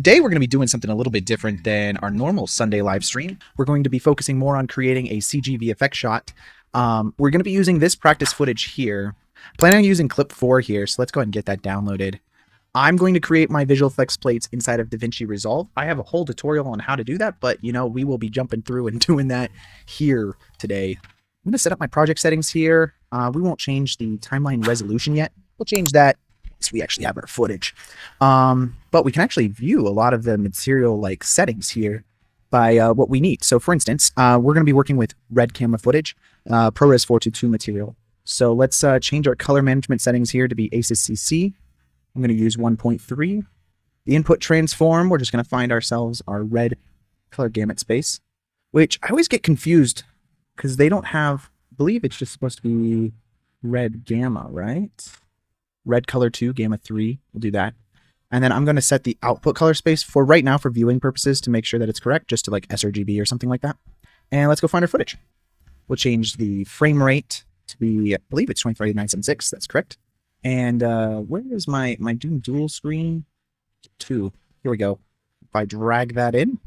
today we're going to be doing something a little bit different than our normal Sunday live stream. We're going to be focusing more on creating a CG VFX shot. We're going to be using this practice footage here. Planning on using clip 4 here, so let's go ahead and get that downloaded. I'm going to create my visual effects plates inside of DaVinci Resolve. I have a whole tutorial on how to do that, but we will be jumping through and doing that here today. I'm going to set up my project settings here. We won't change the timeline resolution yet. We'll change that so we actually have our footage. But we can actually view a lot of the material like settings here by what we need. So for instance, we're going to be working with red camera footage, ProRes 422 material. So let's change our color management settings here to be ACES CC. I'm going to use 1.3. The input transform, we're just going to find ourselves our red color gamut space, which I always get confused because they don't have, I believe it's just supposed to be red gamma, right? Red color 2, gamma 3, we'll do that. And then I'm going to set the output color space for right now for viewing purposes to make sure that it's correct, just to like sRGB or something like that. And let's go find our footage. We'll change the frame rate to be, I believe it's 23976, that's correct. And where is my Doom dual screen? 2. Here we go. If I drag that in.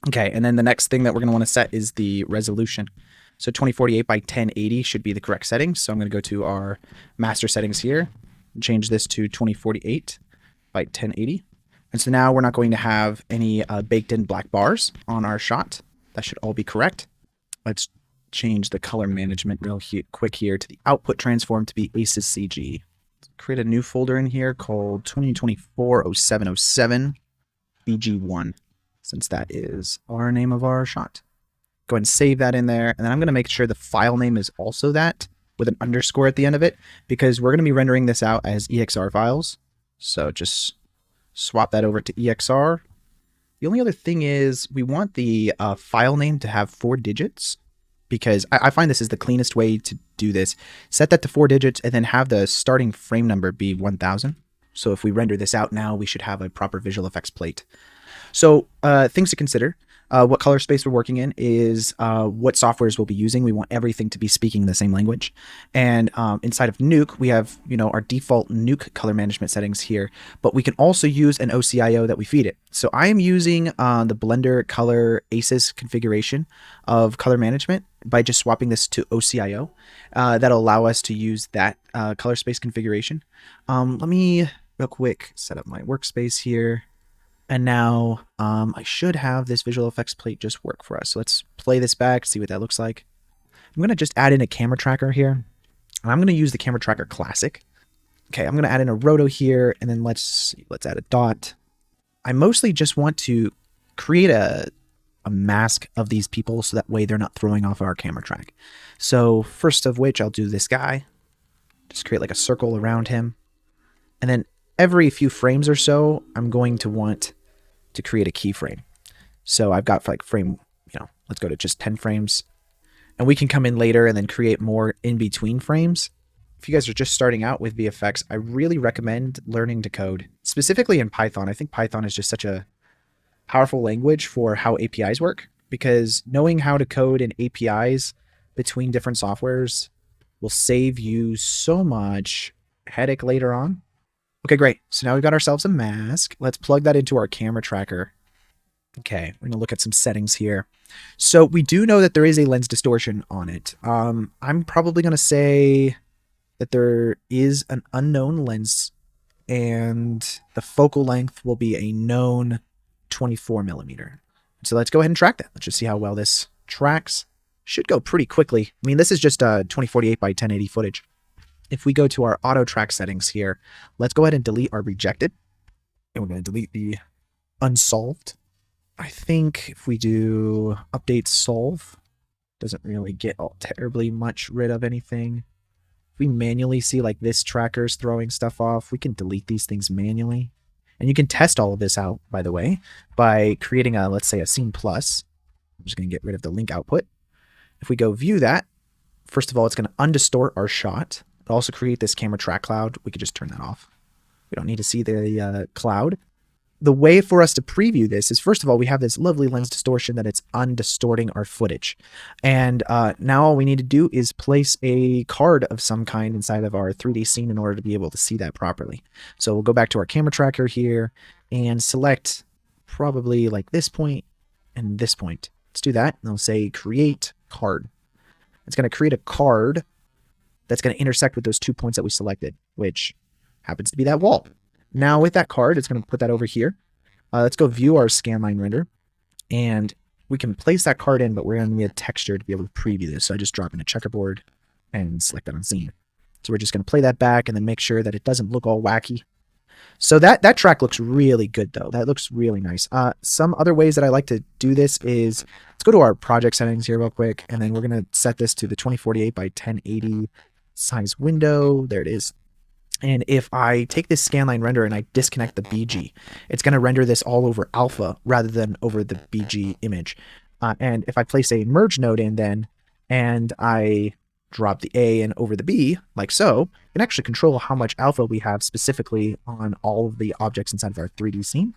Okay, and then the next thing that we're going to want to set is the resolution. So 2048 by 1080 should be the correct setting. So I'm going to go to our master settings here, change this to 2048 by 1080. And so now we're not going to have any baked in black bars on our shot. That should all be correct. Let's change the color management real quick here to the output transform to be ACES CG. Create a new folder in here called 2024-0707 BG1, since that is our name of our shot. Go ahead and save that in there, and then I'm going to make sure the file name is also that with an underscore at the end of it, because we're going to be rendering this out as EXR files. So just swap that over to EXR. The only other thing is we want the file name to have 4 digits, because I find this is the cleanest way to do this. Set that to 4 digits and then have the starting frame number be 1000. So if we render this out now, we should have a proper visual effects plate. So things to consider. What color space we're working in is what softwares we'll be using. We want everything to be speaking the same language. And inside of Nuke, we have our default Nuke color management settings here, but we can also use an OCIO that we feed it. So I am using the Blender Color ACES configuration of color management by just swapping this to OCIO. That'll allow us to use that color space configuration. Let me real quick set up my workspace here. And now I should have this visual effects plate just work for us. So let's play this back, see what that looks like. I'm going to just add in a camera tracker here. And I'm going to use the camera tracker classic. Okay, I'm going to add in a roto here, and then let's add a dot. I mostly just want to create a mask of these people so that way they're not throwing off our camera track. So first of which I'll do this guy. Just create like a circle around him. And then every few frames or so, I'm going to want to create a keyframe. So I've got like frame, let's go to just 10 frames. And we can come in later and then create more in between frames. If you guys are just starting out with VFX, I really recommend learning to code, specifically in Python. I think Python is just such a powerful language for how APIs work, because knowing how to code in APIs between different softwares will save you so much headache later on. Okay, great. So now we've got ourselves a mask. Let's plug that into our camera tracker. Okay, we're going to look at some settings here. So we do know that there is a lens distortion on it. I'm probably going to say that there is an unknown lens, and the focal length will be a known 24 millimeter. So let's go ahead and track that. Let's just see how well this tracks. Should go pretty quickly. I mean, this is just 2048 by 1080 footage. If we go to our auto track settings here, let's go ahead and delete our rejected. And we're going to delete the unsolved. I think if we do update solve, doesn't really get all terribly much rid of anything. If we manually see like this tracker's throwing stuff off, we can delete these things manually. And you can test all of this out, by the way, by creating let's say a scene plus. I'm just going to get rid of the link output. If we go view that, first of all, it's going to undistort our shot. But also create this camera track cloud. We could just turn that off. We don't need to see the cloud. The way for us to preview this is, first of all, we have this lovely lens distortion that it's undistorting our footage. And now all we need to do is place a card of some kind inside of our 3D scene in order to be able to see that properly. So we'll go back to our camera tracker here and select probably like this point and this point. Let's do that. And I'll say create card. It's going to create a card that's going to intersect with those 2 points that we selected, which happens to be that wall. Now with that card, it's going to put that over here. Let's go view our scanline render, and we can place that card in, but we're going to need a texture to be able to preview this. So I just drop in a checkerboard and select that on scene. So we're just going to play that back and then make sure that it doesn't look all wacky. So that track looks really good, though. That looks really nice. Some other ways that I like to do this is, let's go to our project settings here real quick, and then we're going to set this to the 2048 by 1080 size window. There it is. And if I take this scanline render and I disconnect the BG, it's going to render this all over alpha rather than over the BG image. And if I place a merge node in then, and I drop the A and over the B, like so, you can actually control how much alpha we have specifically on all of the objects inside of our 3D scene.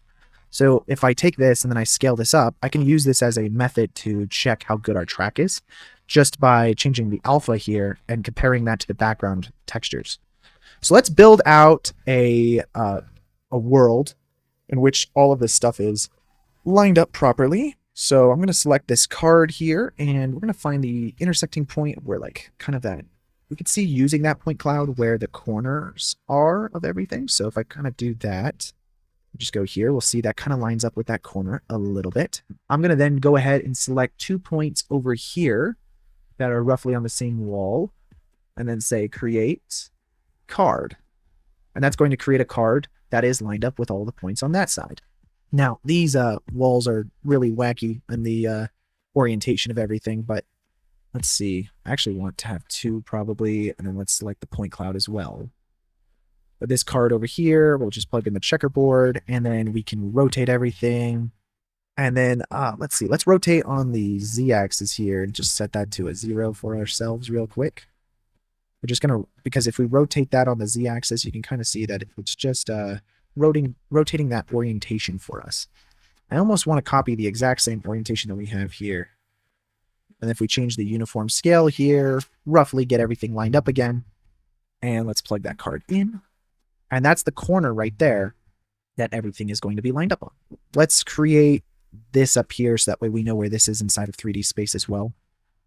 So if I take this and then I scale this up, I can use this as a method to check how good our track is, just by changing the alpha here and comparing that to the background textures. So let's build out a world in which all of this stuff is lined up properly. So I'm going to select this card here, and we're going to find the intersecting point where, like, kind of that, we can see using that point cloud where the corners are of everything. So if I kind of do that, just go here, we'll see that kind of lines up with that corner a little bit. I'm going to then go ahead and select 2 points over here that are roughly on the same wall, and then say create card. And that's going to create a card that is lined up with all the points on that side. Now, these walls are really wacky in the orientation of everything, but let's see. I actually want to have 2 probably, and then let's select the point cloud as well. But this card over here, we'll just plug in the checkerboard, and then we can rotate everything. And then, let's see. Let's rotate on the z-axis here and just set that to a 0 for ourselves real quick. We're just going to, because if we rotate that on the z-axis, you can kind of see that it's just rotating that orientation for us. I almost want to copy the exact same orientation that we have here. And if we change the uniform scale here, roughly get everything lined up again. And let's plug that card in. And that's the corner right there that everything is going to be lined up on. Let's create this up here so that way we know where this is inside of 3D space as well.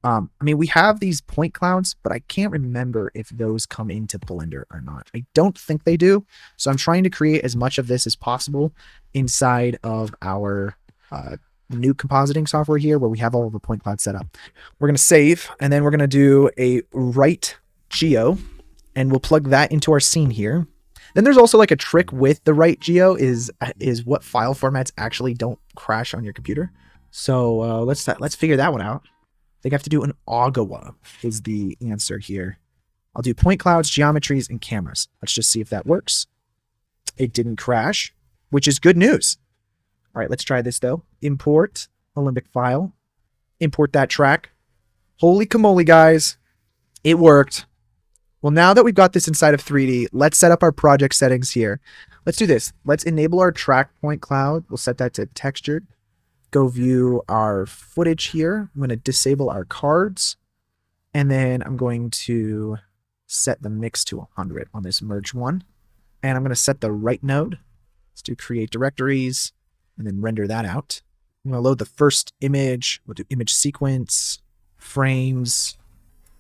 I mean, we have these point clouds, but I can't remember if those come into Blender or not. I don't think they do. So I'm trying to create as much of this as possible inside of our new compositing software here where we have all of the point clouds set up. We're going to save, and then we're going to do a right geo, and we'll plug that into our scene here. Then there's also like a trick with the right geo is what file formats actually don't crash on your computer. So let's figure that one out. I think I have to do an Ogawa is the answer here. I'll do point clouds, geometries, and cameras. Let's just see if that works. It didn't crash, which is good news. All right, let's try this though. Import Alembic file. Import that track. Holy camole, guys. It worked. Well, now that we've got this inside of 3D, let's set up our project settings here. Let's do this. Let's enable our track point cloud. We'll set that to textured. Go view our footage here. I'm going to disable our cards. And then I'm going to set the mix to 100 on this merge one. And I'm going to set the right node. Let's do create directories and then render that out. I'm going to load the first image. We'll do image sequence, frames,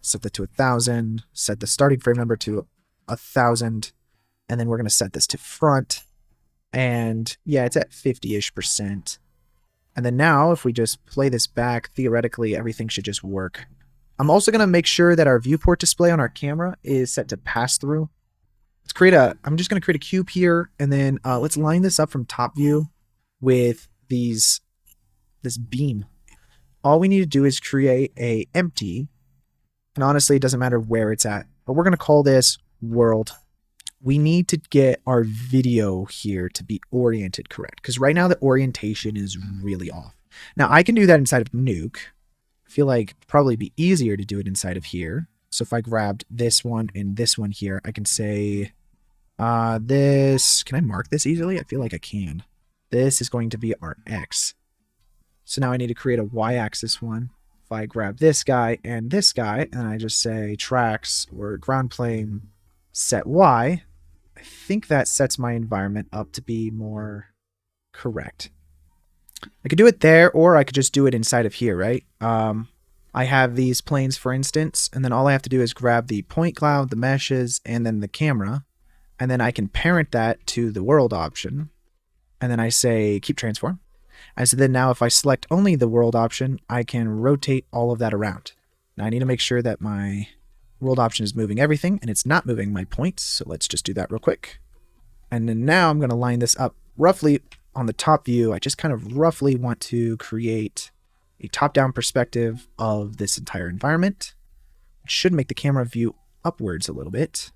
set that to 1,000, set the starting frame number to 1,000. And then we're going to set this to front. And yeah, it's at 50-ish%. And then now, if we just play this back, theoretically, everything should just work. I'm also going to make sure that our viewport display on our camera is set to pass through. I'm just going to create a cube here, and then let's line this up from top view with this beam. All we need to do is create a empty, and honestly, it doesn't matter where it's at, but we're going to call this world. We need to get our video here to be oriented correct, because right now the orientation is really off. Now I can do that inside of Nuke. I feel like it'd probably be easier to do it inside of here. So if I grabbed this one and this one here, I can say this. Can I mark this easily? I feel like I can. This is going to be our X. So now I need to create a Y-axis one. If I grab this guy, and I just say tracks or ground plane set Y, I think that sets my environment up to be more correct. I could do it there, or I could just do it inside of here, right? I have these planes, for instance, and then all I have to do is grab the point cloud, the meshes, and then the camera, and then I can parent that to the world option, and then I say keep transform. And so then now if I select only the world option, I can rotate all of that around. Now I need to make sure that my world option is moving everything, and it's not moving my points, so let's just do that real quick. And then now I'm going to line this up roughly on the top view. I just kind of roughly want to create a top-down perspective of this entire environment, which should make the camera view upwards a little bit.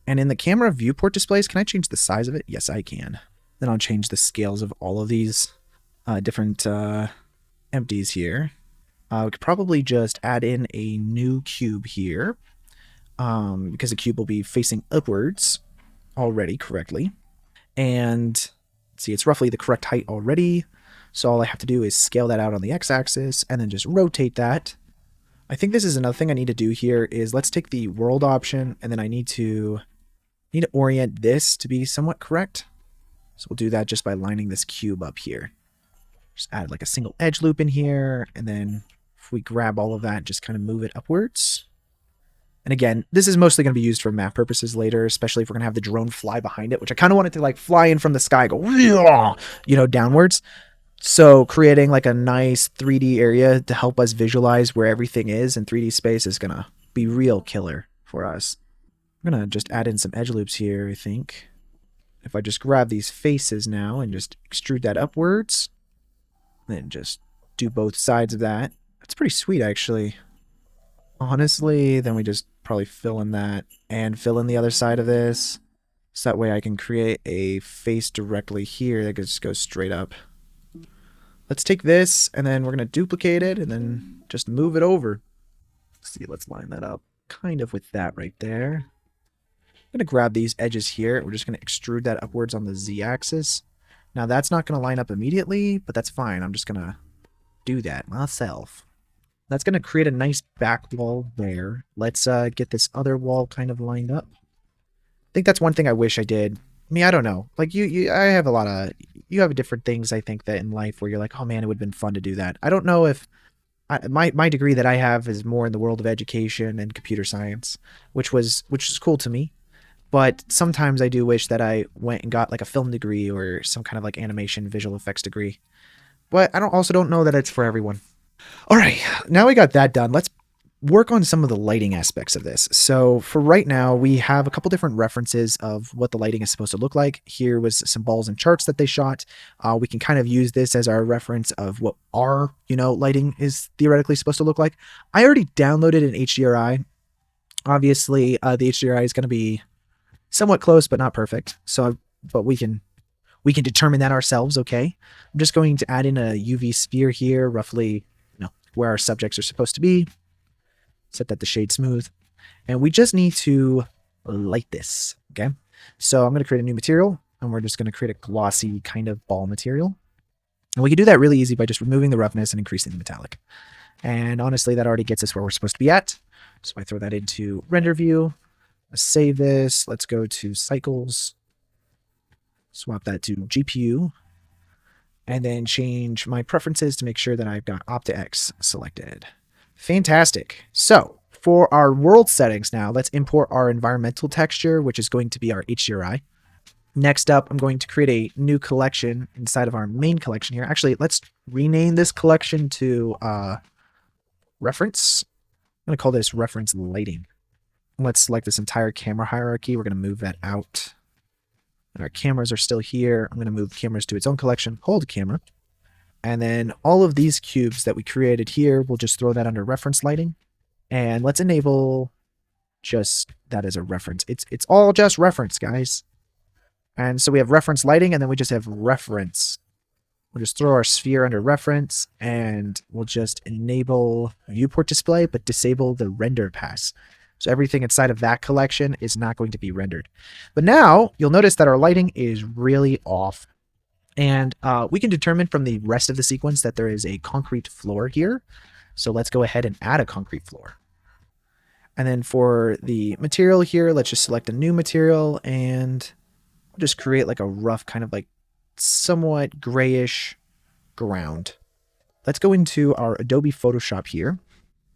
And in the camera viewport displays, can I change the size of it? Yes, I can. Then I'll change the scales of all of these different empties here. We could probably just add in a new cube here because the cube will be facing upwards already correctly. And see, it's roughly the correct height already. So all I have to do is scale that out on the x-axis and then just rotate that. I think this is another thing I need to do here is let's take the world option and then I need to orient this to be somewhat correct. So we'll do that just by lining this cube up here. Just add like a single edge loop in here, and then if we grab all of that, just kind of move it upwards. And again, this is mostly going to be used for map purposes later, especially if we're going to have the drone fly behind it, which I kind of want it to like fly in from the sky, go, downwards. So creating like a nice 3D area to help us visualize where everything is in 3D space is going to be real killer for us. I'm going to just add in some edge loops here, I think. If I just grab these faces now and just extrude that upwards, then just do both sides of that. That's pretty sweet, actually. Honestly, then we just probably fill in that and fill in the other side of this. So that way I can create a face directly here that just goes straight up. Let's take this and then we're going to duplicate it and then just move it over. Let's see, let's line that up kind of with that right there. I'm going to grab these edges here. We're just going to extrude that upwards on the z-axis. Now that's not going to line up immediately, but that's fine. I'm just going to do that myself. That's going to create a nice back wall there. Let's get this other wall kind of lined up. I think that's one thing I wish I did. I mean, I don't know. Like you have different things I think that in life where you're like, oh man, it would have been fun to do that. I don't know if my degree that I have is more in the world of education and computer science, which is cool to me. But sometimes I do wish that I went and got like a film degree or some kind of like animation visual effects degree. But I also don't know that it's for everyone. All right, now we got that done. Let's work on some of the lighting aspects of this. So for right now, we have a couple different references of what the lighting is supposed to look like. Here was some balls and charts that they shot. We can kind of use this as our reference of what our, lighting is theoretically supposed to look like. I already downloaded an HDRI. Obviously, the HDRI is going to be somewhat close, but not perfect. But we can determine that ourselves. Okay. I'm just going to add in a UV sphere here, roughly, where our subjects are supposed to be. Set that to shade smooth. And we just need to light this. Okay. So I'm going to create a new material and we're just going to create a glossy kind of ball material. And we can do that really easy by just removing the roughness and increasing the metallic. And honestly, that already gets us where we're supposed to be at. So I throw that into render view. Let's save this. Let's go to cycles. Swap that to GPU. And then change my preferences to make sure that I've got OptiX selected. Fantastic. So for our world settings now, let's import our environmental texture, which is going to be our HDRI. Next up, I'm going to create a new collection inside of our main collection here. Actually, let's rename this collection to reference. I'm going to call this reference lighting. Let's select this entire camera hierarchy. We're going to move that out. And our cameras are still here. I'm going to move cameras to its own collection, hold camera. And then all of these cubes that we created here, we'll just throw that under reference lighting. And let's enable just that as a reference. It's all just reference, guys. And so we have reference lighting, and then we just have reference. We'll just throw our sphere under reference, and we'll just enable viewport display, but disable the render pass. So everything inside of that collection is not going to be rendered. But now you'll notice that our lighting is really off. And we can determine from the rest of the sequence that there is a concrete floor here. So let's go ahead and add a concrete floor. And then for the material here, let's just select a new material and just create like a rough kind of like somewhat grayish ground. Let's go into our Adobe Photoshop here,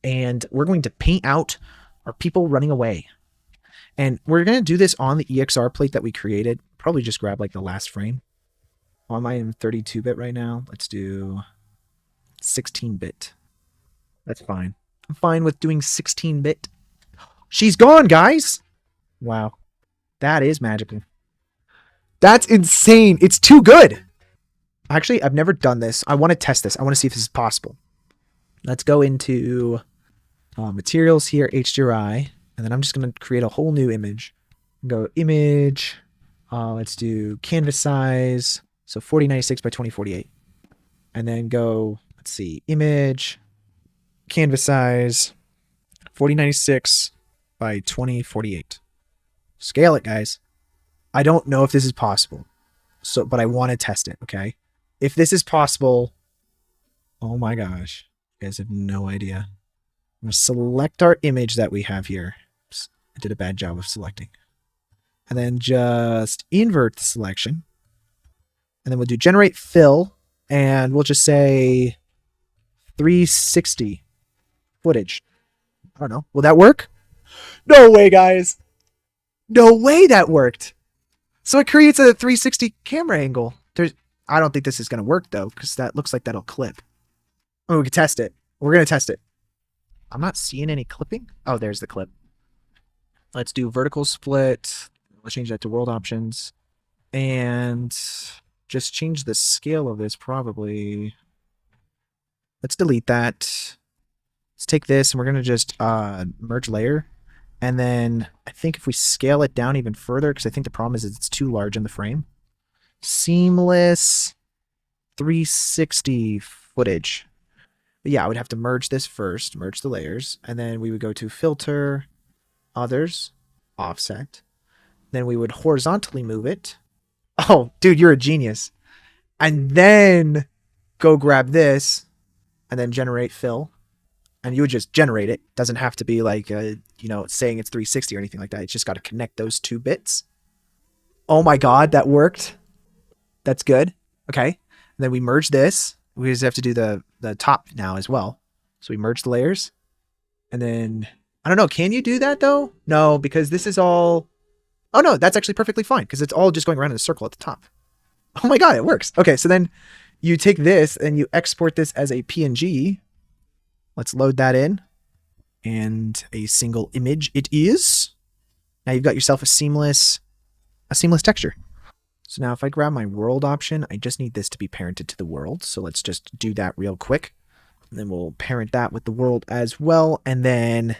and we're going to paint out our people running away. And we're going to do this on the EXR plate that we created. Probably just grab like the last frame. On my 32-bit right now. Let's do 16-bit. That's fine. I'm fine with doing 16-bit. She's gone, guys! Wow. That is magical. That's insane. It's too good. Actually, I've never done this. I want to test this. I want to see if this is possible. Let's go into materials here, HDRI, and then I'm just going to create a whole new image. Go image. Let's do canvas size. So 4096 by 2048. And then go, let's see, image, canvas size, 4096 by 2048. Scale it, guys. I don't know if this is possible, but I want to test it, okay? If this is possible, oh my gosh, you guys have no idea. I'm going to select our image that we have here. Oops, I did a bad job of selecting. And then just invert the selection. And then we'll do generate fill, and we'll just say 360 footage. I don't know. Will that work? No way, guys. No way that worked. So it creates a 360 camera angle. I don't think this is going to work, though, because that looks like that'll clip. Oh, we can test it. We're going to test it. I'm not seeing any clipping. Oh, there's the clip. Let's do vertical split. Let's change that to world options. And just change the scale of this, probably. Let's delete that. Let's take this, and we're going to just merge layer. And then I think if we scale it down even further, because I think the problem is it's too large in the frame. Seamless 360 footage. But yeah, I would have to merge this first, merge the layers. And then we would go to filter, others, offset. Then we would horizontally move it. Oh, dude, you're a genius. And then go grab this and then generate fill. And you would just generate it. Doesn't have to be like, saying it's 360 or anything like that. It's just got to connect those two bits. Oh my God, that worked. That's good. Okay. And then we merge this. We just have to do the top now as well. So we merge the layers. And then, I don't know. Can you do that though? No, because this is all... Oh no, that's actually perfectly fine because it's all just going around in a circle at the top. Oh my God, it works. Okay, so then you take this and you export this as a PNG. Let's load that in. And a single image it is. Now you've got yourself a seamless texture. So now if I grab my world option, I just need this to be parented to the world. So let's just do that real quick. And then we'll parent that with the world as well. And then,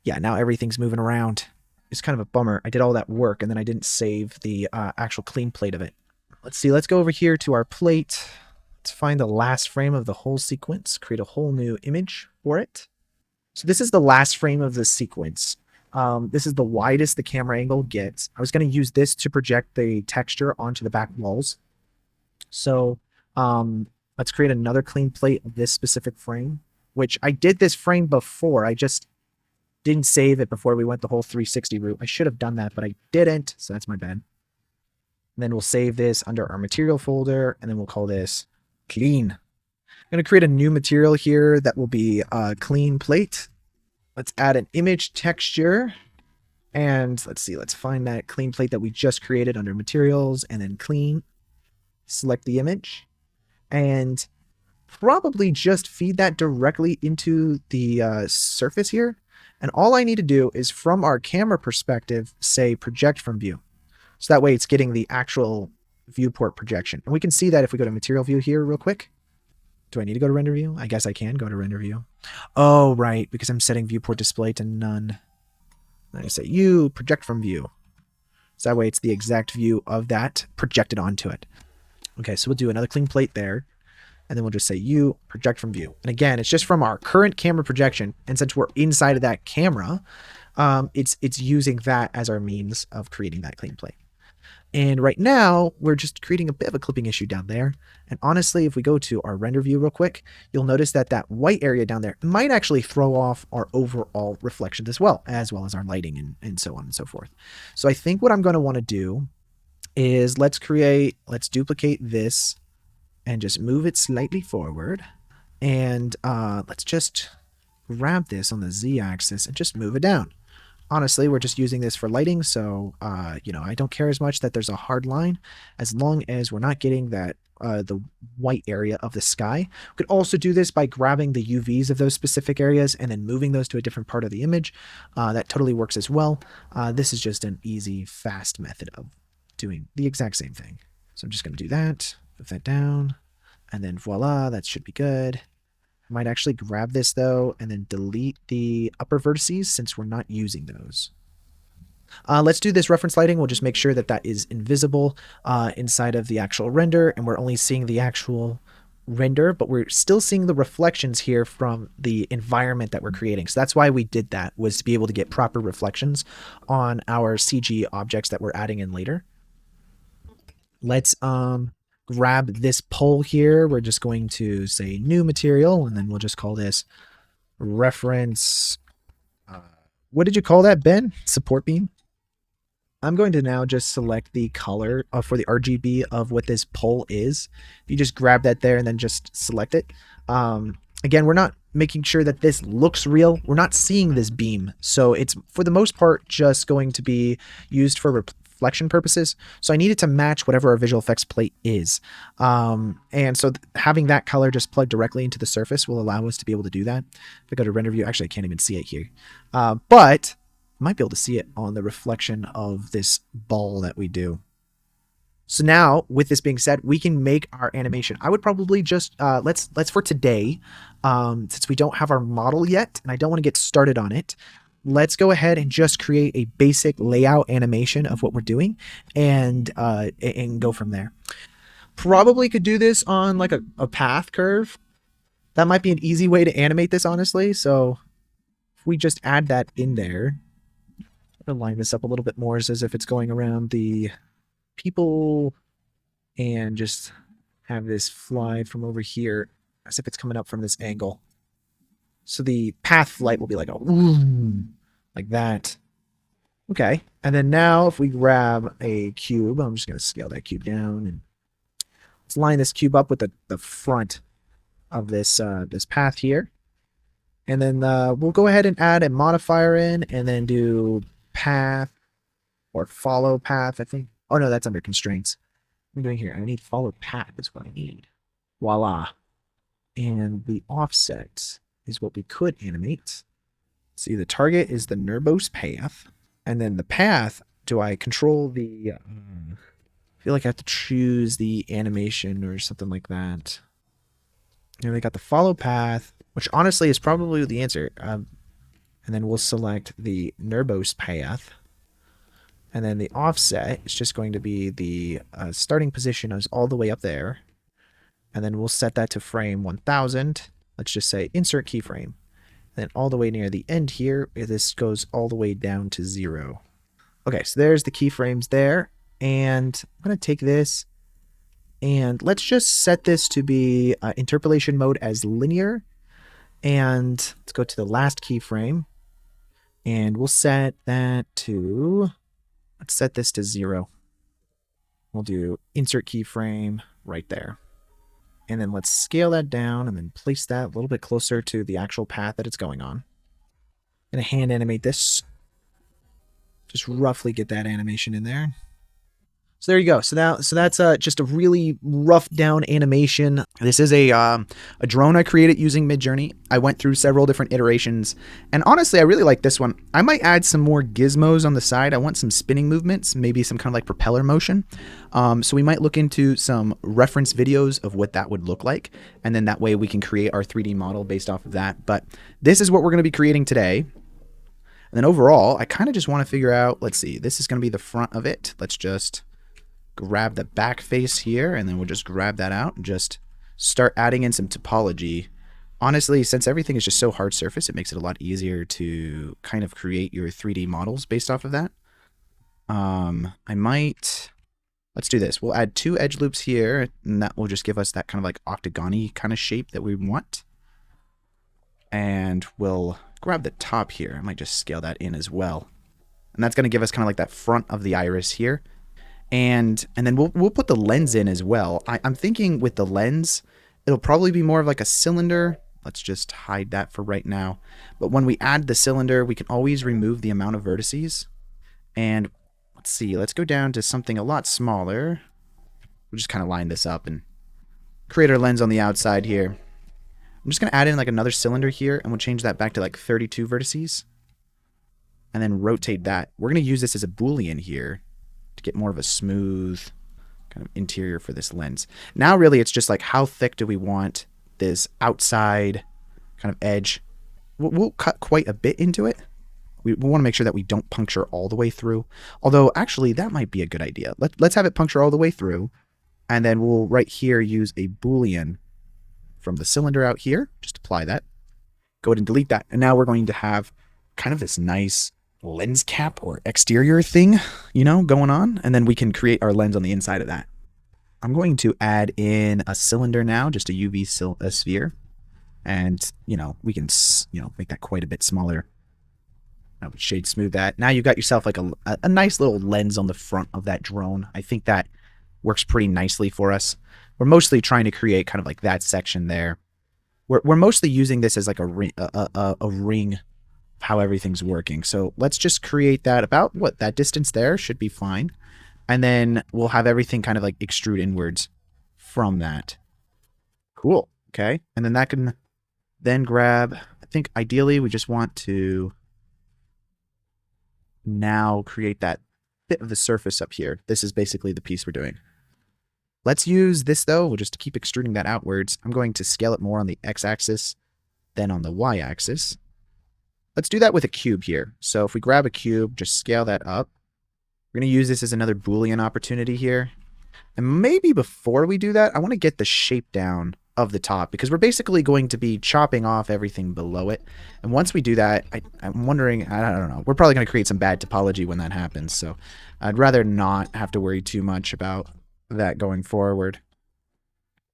yeah, now everything's moving around. It's kind of a bummer. I did all that work and then I didn't save the actual clean plate of it. Let's see. Let's go over here to our plate. Let's find the last frame of the whole sequence. Create a whole new image for it. So this is the last frame of the sequence. This is the widest the camera angle gets. I was going to use this to project the texture onto the back walls. So let's create another clean plate of this specific frame, which I did this frame before. I just didn't save it before we went the whole 360 route. I should have done that, but I didn't, so that's my bad. And then we'll save this under our material folder, and then we'll call this clean. I'm going to create a new material here that will be a clean plate. Let's add an image texture, and let's see, let's find that clean plate that we just created under materials, and then clean. Select the image, and probably just feed that directly into the surface here. And all I need to do is from our camera perspective, say project from view. So that way it's getting the actual viewport projection. And we can see that if we go to material view here real quick. Do I need to go to render view? I guess I can go to render view. Oh, right, because I'm setting viewport display to none. Then I say you project from view. So that way it's the exact view of that projected onto it. Okay, so we'll do another clean plate there. And then we'll just say you project from view. And again, it's just from our current camera projection. And since we're inside of that camera, it's using that as our means of creating that clean plate. And right now, we're just creating a bit of a clipping issue down there. And honestly, if we go to our render view real quick, you'll notice that that white area down there might actually throw off our overall reflections as well as our lighting and so on and so forth. So I think what I'm going to want to do is let's duplicate this and just move it slightly forward. And let's just grab this on the z-axis and just move it down. Honestly, we're just using this for lighting, so I don't care as much that there's a hard line, as long as we're not getting that the white area of the sky. We could also do this by grabbing the UVs of those specific areas and then moving those to a different part of the image. That totally works as well. This is just an easy, fast method of doing the exact same thing. So I'm just going to do that, move that down, and then voila, that should be good. I might actually grab this though and then delete the upper vertices since we're not using those. Let's do this reference lighting. We'll just make sure that that is invisible inside of the actual render, and we're only seeing the actual render, but we're still seeing the reflections here from the environment that we're creating. So that's why we did that, was to be able to get proper reflections on our CG objects that we're adding in later. Let's grab this pole here. We're just going to say new material, and then we'll just call this reference. What did you call that, Ben? Support beam? I'm going to now just select the color for the RGB of what this pole is. You just grab that there and then just select it. Again, we're not making sure that this looks real. We're not seeing this beam. So it's, for the most part, just going to be used for reflection purposes. So I need it to match whatever our visual effects plate is. And so having that color just plugged directly into the surface will allow us to be able to do that. If I go to render view, actually I can't even see it here. But I might be able to see it on the reflection of this ball that we do. So now, with this being said, we can make our animation. I would probably just, let's for today, since we don't have our model yet, and I don't want to get started on it, let's go ahead and just create a basic layout animation of what we're doing and go from there. Probably could do this on like a path curve. That might be an easy way to animate this, honestly. So if we just add that in there, I'm gonna line this up a little bit more as if it's going around the people and just have this fly from over here as if it's coming up from this angle. So the path flight will be like a like that. Okay. And then now if we grab a cube, I'm just going to scale that cube down and let's line this cube up with the front of this this path here. And then we'll go ahead and add a modifier in and then do path or follow path, I think. Oh no, that's under constraints. What am I doing here? I need follow path is what I need. Voila. And the offset is what we could animate. See, the target is the Nerbos path. And then the path, do I control the... I feel like I have to choose the animation or something like that. Here we got the follow path, which honestly is probably the answer. And then we'll select the Nerbos path. And then the offset is just going to be the starting position is all the way up there. And then we'll set that to frame 1000. Let's just say insert keyframe. Then all the way near the end here, this goes all the way down to 0. Okay, so there's the keyframes there. And I'm going to take this and let's just set this to be interpolation mode as linear. And let's go to the last keyframe. And we'll set that to, let's set this to 0. We'll do insert keyframe right there. And then let's scale that down and then place that a little bit closer to the actual path that it's going on. I'm going to hand animate this. Just roughly get that animation in there. So there you go. So that's just a really rough down animation. This is a drone I created using Midjourney. I went through several different iterations, and honestly, I really like this one. I might add some more gizmos on the side. I want some spinning movements, maybe some kind of like propeller motion. So we might look into some reference videos of what that would look like, and then that way we can create our 3D model based off of that. But this is what we're going to be creating today. And then overall, I kind of just want to figure out, let's see, this is going to be the front of it. Let's just grab the back face here, and then we'll just grab that out and just start adding in some topology. Honestly, since everything is just so hard surface, it makes it a lot easier to kind of create your 3D models based off of that. Let's do this. We'll add 2 edge loops here, and that will just give us that kind of like octagon-y kind of shape that we want. And we'll grab the top here. I might just scale that in as well. And that's going to give us kind of like that front of the iris here. And then we'll put the lens in as well. I'm thinking with the lens, it'll probably be more of like a cylinder. Let's just hide that for right now. But when we add the cylinder, we can always remove the amount of vertices. And let's see, let's go down to something a lot smaller. We'll just kind of line this up and create our lens on the outside here. I'm just going to add in like another cylinder here, and we'll change that back to like 32 vertices. And then rotate that. We're going to use this as a Boolean here to get more of a smooth kind of interior for this lens. Now really it's just like how thick do we want this outside kind of edge. We'll cut quite a bit into it. We want to make sure that we don't puncture all the way through. Although actually that might be a good idea. Let's have it puncture all the way through. And then we'll right here use a Boolean from the cylinder out here. Just apply that. Go ahead and delete that. And now we're going to have kind of this nice lens cap or exterior thing, you know, going on. And then we can create our lens on the inside of that. I'm going to add in a cylinder now, just a UV sphere. And, you know, we can, you know, make that quite a bit smaller. I would shade smooth that. Now you've got yourself like a nice little lens on the front of that drone. I think that works pretty nicely for us. We're mostly trying to create kind of like that section there. We're mostly using this as like a ring of how everything's working. So let's just create that about what that distance there should be fine. And then we'll have everything kind of like extrude inwards from that. Cool. Okay. And then that can then grab, I think ideally we just want to now create that bit of the surface up here. This is basically the piece we're doing. Let's use this though. We'll just keep extruding that outwards. I'm going to scale it more on the x-axis than on the y-axis. Let's do that with a cube here. So if we grab a cube, just scale that up. We're going to use this as another Boolean opportunity here. And maybe before we do that, I want to get the shape down of the top because we're basically going to be chopping off everything below it. And once we do that, I'm wondering, I don't know, we're probably going to create some bad topology when that happens. So I'd rather not have to worry too much about that going forward.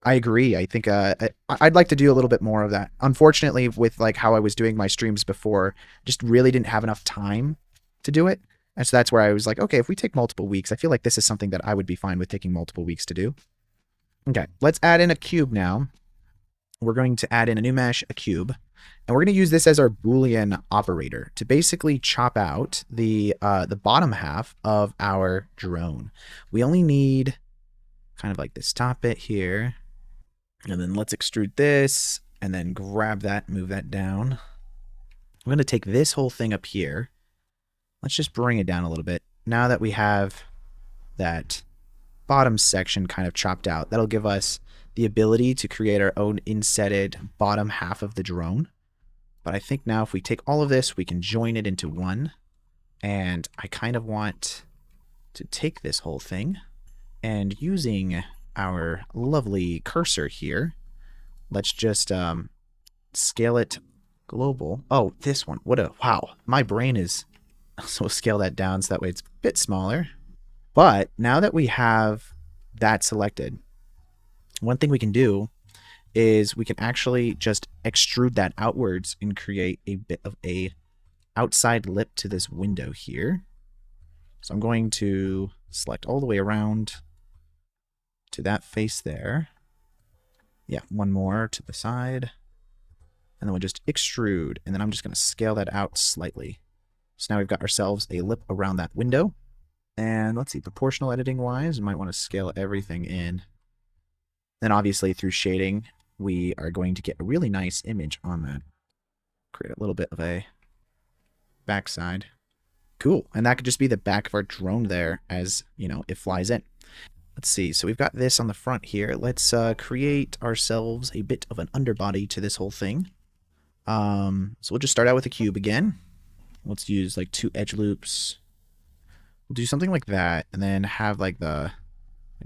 I agree. I think I'd like to do a little bit more of that. Unfortunately, with like how I was doing my streams before, just really didn't have enough time to do it. And so that's where I was like, okay, if we take multiple weeks, I feel like this is something that I would be fine with taking multiple weeks to do. Okay, let's add in a cube now. We're going to add in a new mesh, a cube, and we're going to use this as our Boolean operator to basically chop out the bottom half of our drone. We only need kind of like this top bit here. And then let's extrude this and then grab that, move that down. I'm going to take this whole thing up here. Let's just bring it down a little bit. Now that we have that bottom section kind of chopped out, that'll give us the ability to create our own insetted bottom half of the drone. But I think now if we take all of this, we can join it into one. And I kind of want to take this whole thing and using our lovely cursor here, let's just scale it global. Oh, this one. Wow. My brain is, so scale that down so that way it's a bit smaller. But now that we have that selected, one thing we can do is we can actually just extrude that outwards and create a bit of a outside lip to this window here. So I'm going to select all the way around to that face there. Yeah, one more to the side. And then we'll just extrude. And then I'm just going to scale that out slightly. So now we've got ourselves a lip around that window. And let's see, proportional editing wise, we might want to scale everything in. Then obviously through shading, we are going to get a really nice image on that. Create a little bit of a backside. Cool. And that could just be the back of our drone there as, you know, it flies in. Let's see. So we've got this on the front here. Let's create ourselves a bit of an underbody to this whole thing. So we'll just start out with a cube again. Let's use like 2 edge loops. We'll do something like that, and then have like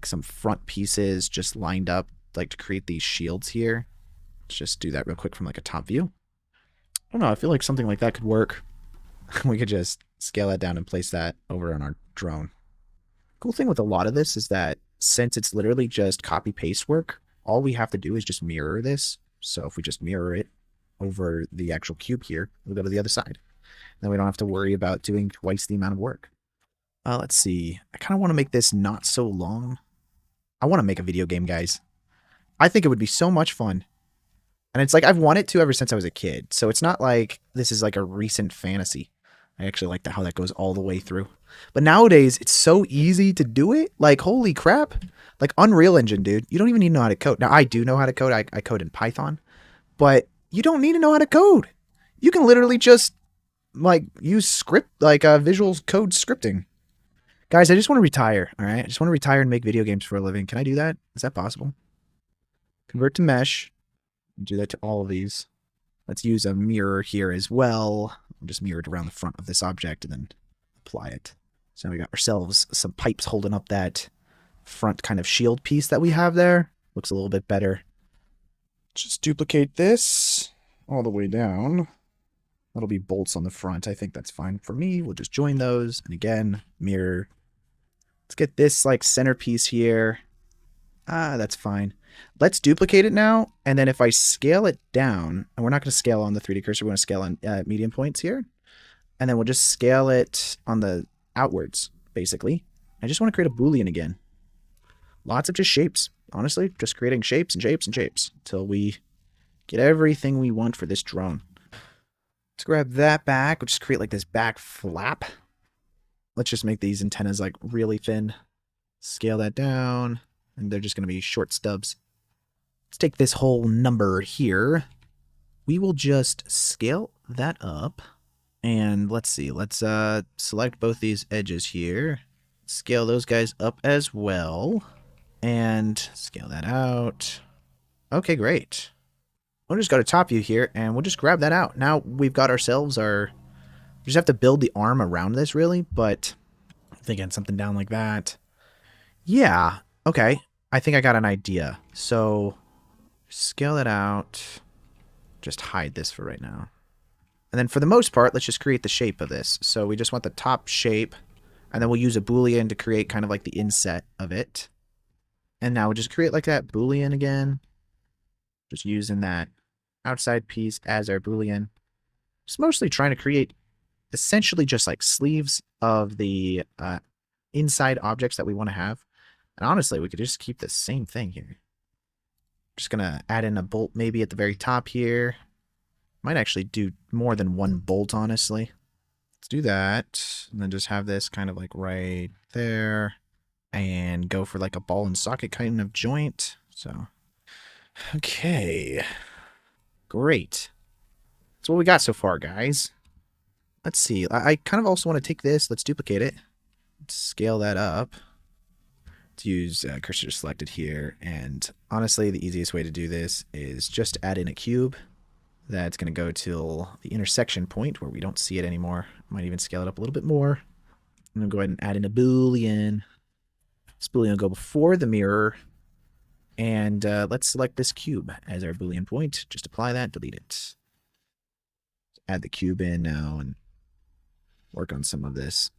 some front pieces just lined up, like to create these shields here. Let's just do that real quick from like a top view. I don't know. I feel like something like that could work. We could just scale that down and place that over on our drone. Cool thing with a lot of this is that since it's literally just copy paste work, all we have to do is just mirror this. So if we just mirror it over the actual cube here, we'll go to the other side. Then we don't have to worry about doing twice the amount of work. Let's see. I kind of want to make this not so long. I want to make a video game, guys. I think it would be so much fun. And it's like I've wanted to ever since I was a kid. So it's not like this is like a recent fantasy. I actually like how that goes all the way through. But nowadays, it's so easy to do it. Like, holy crap. Like, Unreal Engine, dude. You don't even need to know how to code. Now, I do know how to code. I code in Python. But you don't need to know how to code. You can literally just, like, use script, like, Visual Code scripting. Guys, I just want to retire, all right? I just want to retire and make video games for a living. Can I do that? Is that possible? Convert to mesh. Do that to all of these. Let's use a mirror here as well. I'll just mirror it around the front of this object and then apply it. So now we got ourselves some pipes holding up that front kind of shield piece that we have there. Looks a little bit better. Just duplicate this all the way down. That'll be bolts on the front. I think that's fine for me. We'll just join those. And again, mirror. Let's get this like centerpiece here. That's fine. Let's duplicate it now. And then if I scale it down, and we're not going to scale on the 3D cursor, we're going to scale on medium points here. And then we'll just scale it on the outwards, basically. I just want to create a Boolean again. Lots of just shapes. Honestly, just creating shapes and shapes and shapes until we get everything we want for this drone. Let's grab that back. We'll just create like this back flap. Let's just make these antennas like really thin. Scale that down. And they're just going to be short stubs. Let's take this whole number here. We will just scale that up. And let's see. Let's select both these edges here. Scale those guys up as well. And scale that out. Okay, great. We'll just go to top view here, and we'll just grab that out. Now we've got ourselves our... We just have to build the arm around this, really. But I'm thinking something down like that. Yeah. Okay. I think I got an idea. So scale that out. Just hide this for right now. And then for the most part, let's just create the shape of this. So we just want the top shape. And then we'll use a Boolean to create kind of like the inset of it. And now we'll just create like that Boolean again. Just using that outside piece as our Boolean. Just mostly trying to create essentially just like sleeves of the inside objects that we want to have. And honestly, we could just keep the same thing here. Just going to add in a bolt maybe at the very top here. Might actually do more than one bolt, honestly. Let's do that. And then just have this kind of like right there. And go for like a ball and socket kind of joint. So, okay. Great. That's what we got so far, guys. Let's see. I kind of also want to take this. Let's duplicate it. Let's scale that up. Let's use cursor selected here. And honestly, the easiest way to do this is just add in a cube. That's going to go till the intersection point where we don't see it anymore. Might even scale it up a little bit more. I'm going to go ahead and add in a Boolean. This Boolean will go before the mirror. And let's select this cube as our Boolean point. Just apply that, delete it. Add the cube in now and work on some of this.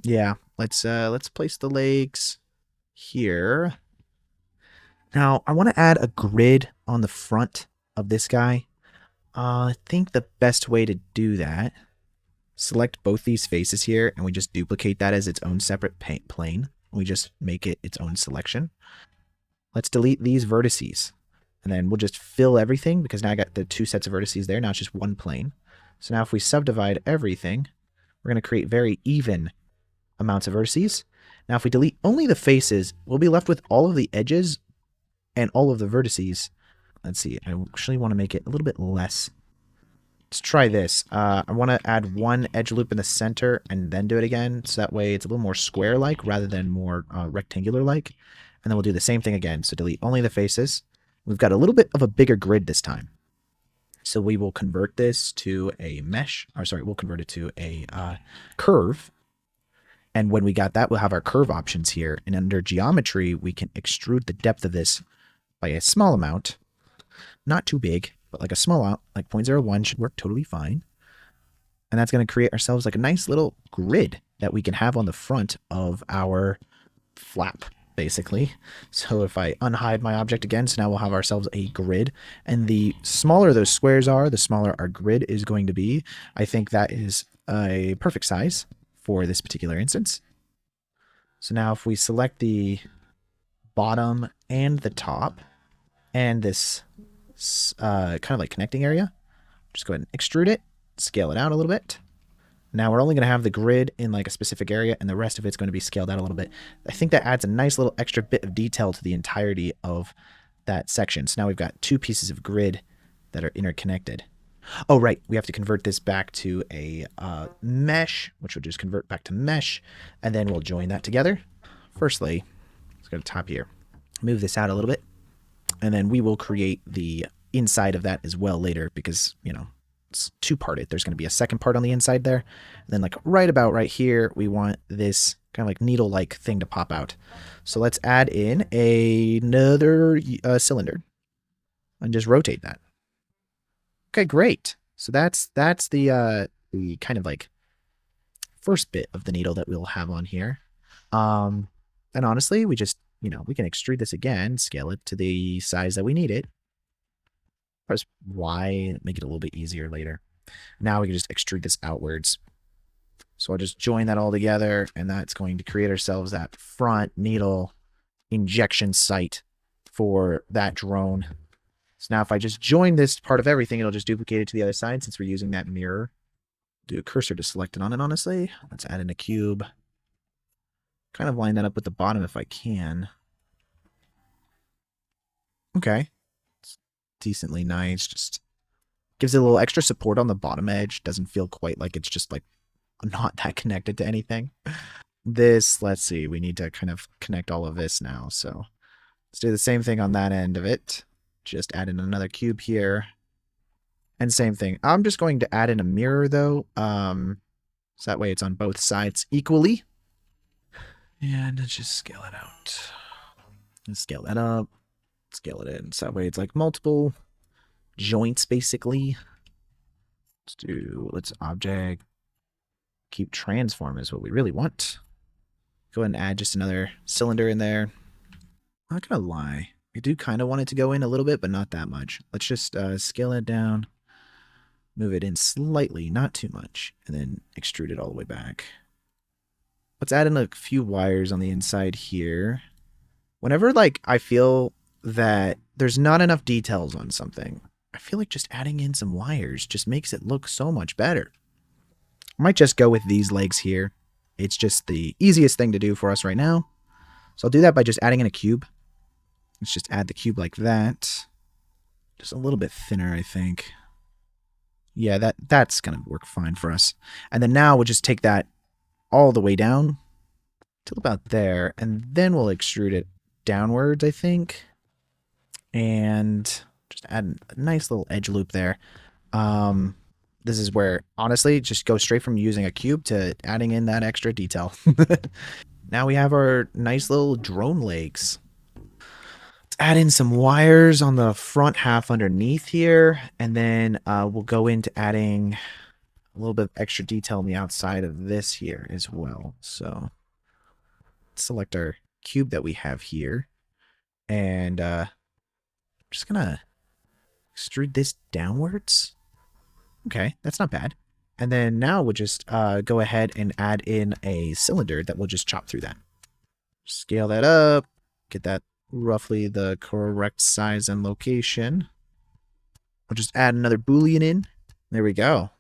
Yeah, let's place the legs here. Now, I want to add a grid on the front of this guy. I think the best way to do that, select both these faces here, and we just duplicate that as its own separate plane. We just make it its own selection. Let's delete these vertices. And then we'll just fill everything, because now I got the two sets of vertices there. Now it's just one plane. So now if we subdivide everything, we're going to create very even amounts of vertices. Now if we delete only the faces, we'll be left with all of the edges and all of the vertices. Let's see. I actually want to make it a little bit less. Let's try this. I want to add one edge loop in the center and then do it again. So that way it's a little more square-like rather than more rectangular-like. And then we'll do the same thing again. So delete only the faces. We've got a little bit of a bigger grid this time. So we will convert this to a mesh. Or sorry, we'll convert it to a curve. And when we got that, we'll have our curve options here. And under geometry, we can extrude the depth of this by a small amount. Not too big, but like a small amount, like 0.01 should work totally fine. And that's going to create ourselves like a nice little grid that we can have on the front of our flap, basically. So if I unhide my object again, so now we'll have ourselves a grid. And the smaller those squares are, the smaller our grid is going to be. I think that is a perfect size for this particular instance. So now if we select the bottom and the top and this kind of like connecting area, just go ahead and extrude it, scale it out a little bit. Now we're only going to have the grid in like a specific area, and the rest of it's going to be scaled out a little bit. I think that adds a nice little extra bit of detail to the entirety of that section. So now we've got two pieces of grid that are interconnected. Oh, right. We have to convert this back to a mesh, which will just convert back to mesh, and then we'll join that together. Firstly, let's go to top here. Move this out a little bit, and then we will create the inside of that as well later because, you know, it's two-parted. There's going to be a second part on the inside there. And then like right about right here, we want this kind of like needle-like thing to pop out. So let's add in another cylinder and just rotate that. Okay, great. So that's the kind of like first bit of the needle that we'll have on here. And honestly, we just, you know, we can extrude this again, scale it to the size that we need it. Press Y, make it a little bit easier later. Now we can just extrude this outwards. So I'll just join that all together, and that's going to create ourselves that front needle injection site for that drone. So now if I just join this part of everything, it'll just duplicate it to the other side since we're using that mirror. Do a cursor to select it on it, honestly. Let's add in a cube. Kind of line that up with the bottom if I can. Okay. It's decently nice. Just gives it a little extra support on the bottom edge. Doesn't feel quite like it's just like not that connected to anything. This, let's see, we need to kind of connect all of this now. So let's do the same thing on that end of it. Just add in another cube here. And same thing. I'm just going to add in a mirror though. So that way it's on both sides equally. And let's just scale it out. And scale that up. Scale it in. So that way it's like multiple joints basically. Let's object. Keep transform is what we really want. Go ahead and add just another cylinder in there. I'm not gonna lie. I do kind of want it to go in a little bit, but not that much. Let's just scale it down. Move it in slightly, not too much. And then extrude it all the way back. Let's add in a few wires on the inside here. Whenever like I feel that there's not enough details on something, I feel like just adding in some wires just makes it look so much better. I might just go with these legs here. It's just the easiest thing to do for us right now. So I'll do that by just adding in a cube. Let's just add the cube like that. Just a little bit thinner, I think. Yeah, that's going to work fine for us. And then now we'll just take that all the way down till about there. And then we'll extrude it downwards, I think. And just add a nice little edge loop there. This is where, honestly, just go straight from using a cube to adding in that extra detail. Now we have our nice little drone legs. Let's add in some wires on the front half underneath here. And then we'll go into adding a little bit of extra detail on the outside of this here as well. So let's select our cube that we have here. And I'm just going to extrude this downwards. Okay, that's not bad. And then now we'll just go ahead and add in a cylinder that we'll just chop through that. Scale that up, get that roughly the correct size and location. We'll just add another boolean in. There we go.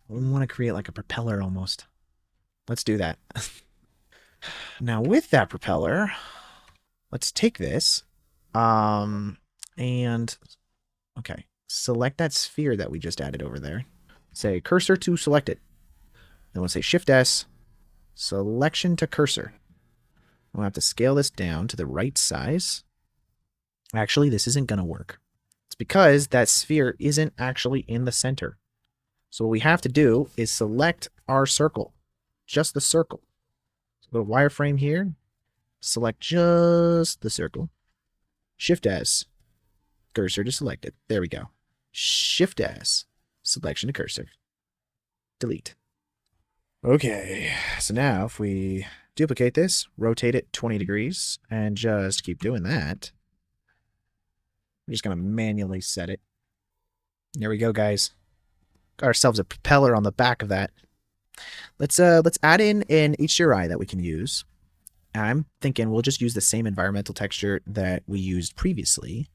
We want to create like a propeller almost. Let's do that. Now with that propeller, let's take this and okay. Select that sphere that we just added over there. Say cursor to selected. Then we'll say Shift S, selection to cursor. We'll have to scale this down to the right size. Actually, this isn't going to work. It's because that sphere isn't actually in the center. So what we have to do is select our circle, just the circle. So go to wireframe here, select just the circle. Shift S, cursor to selected. There we go. Shift S, selection to cursor. Delete. Okay, so now if we duplicate this, rotate it 20 degrees, and just keep doing that. I'm just going to manually set it. There we go, guys. Got ourselves a propeller on the back of that. Let's add in an HDRI that we can use. I'm thinking we'll just use the same environmental texture that we used previously.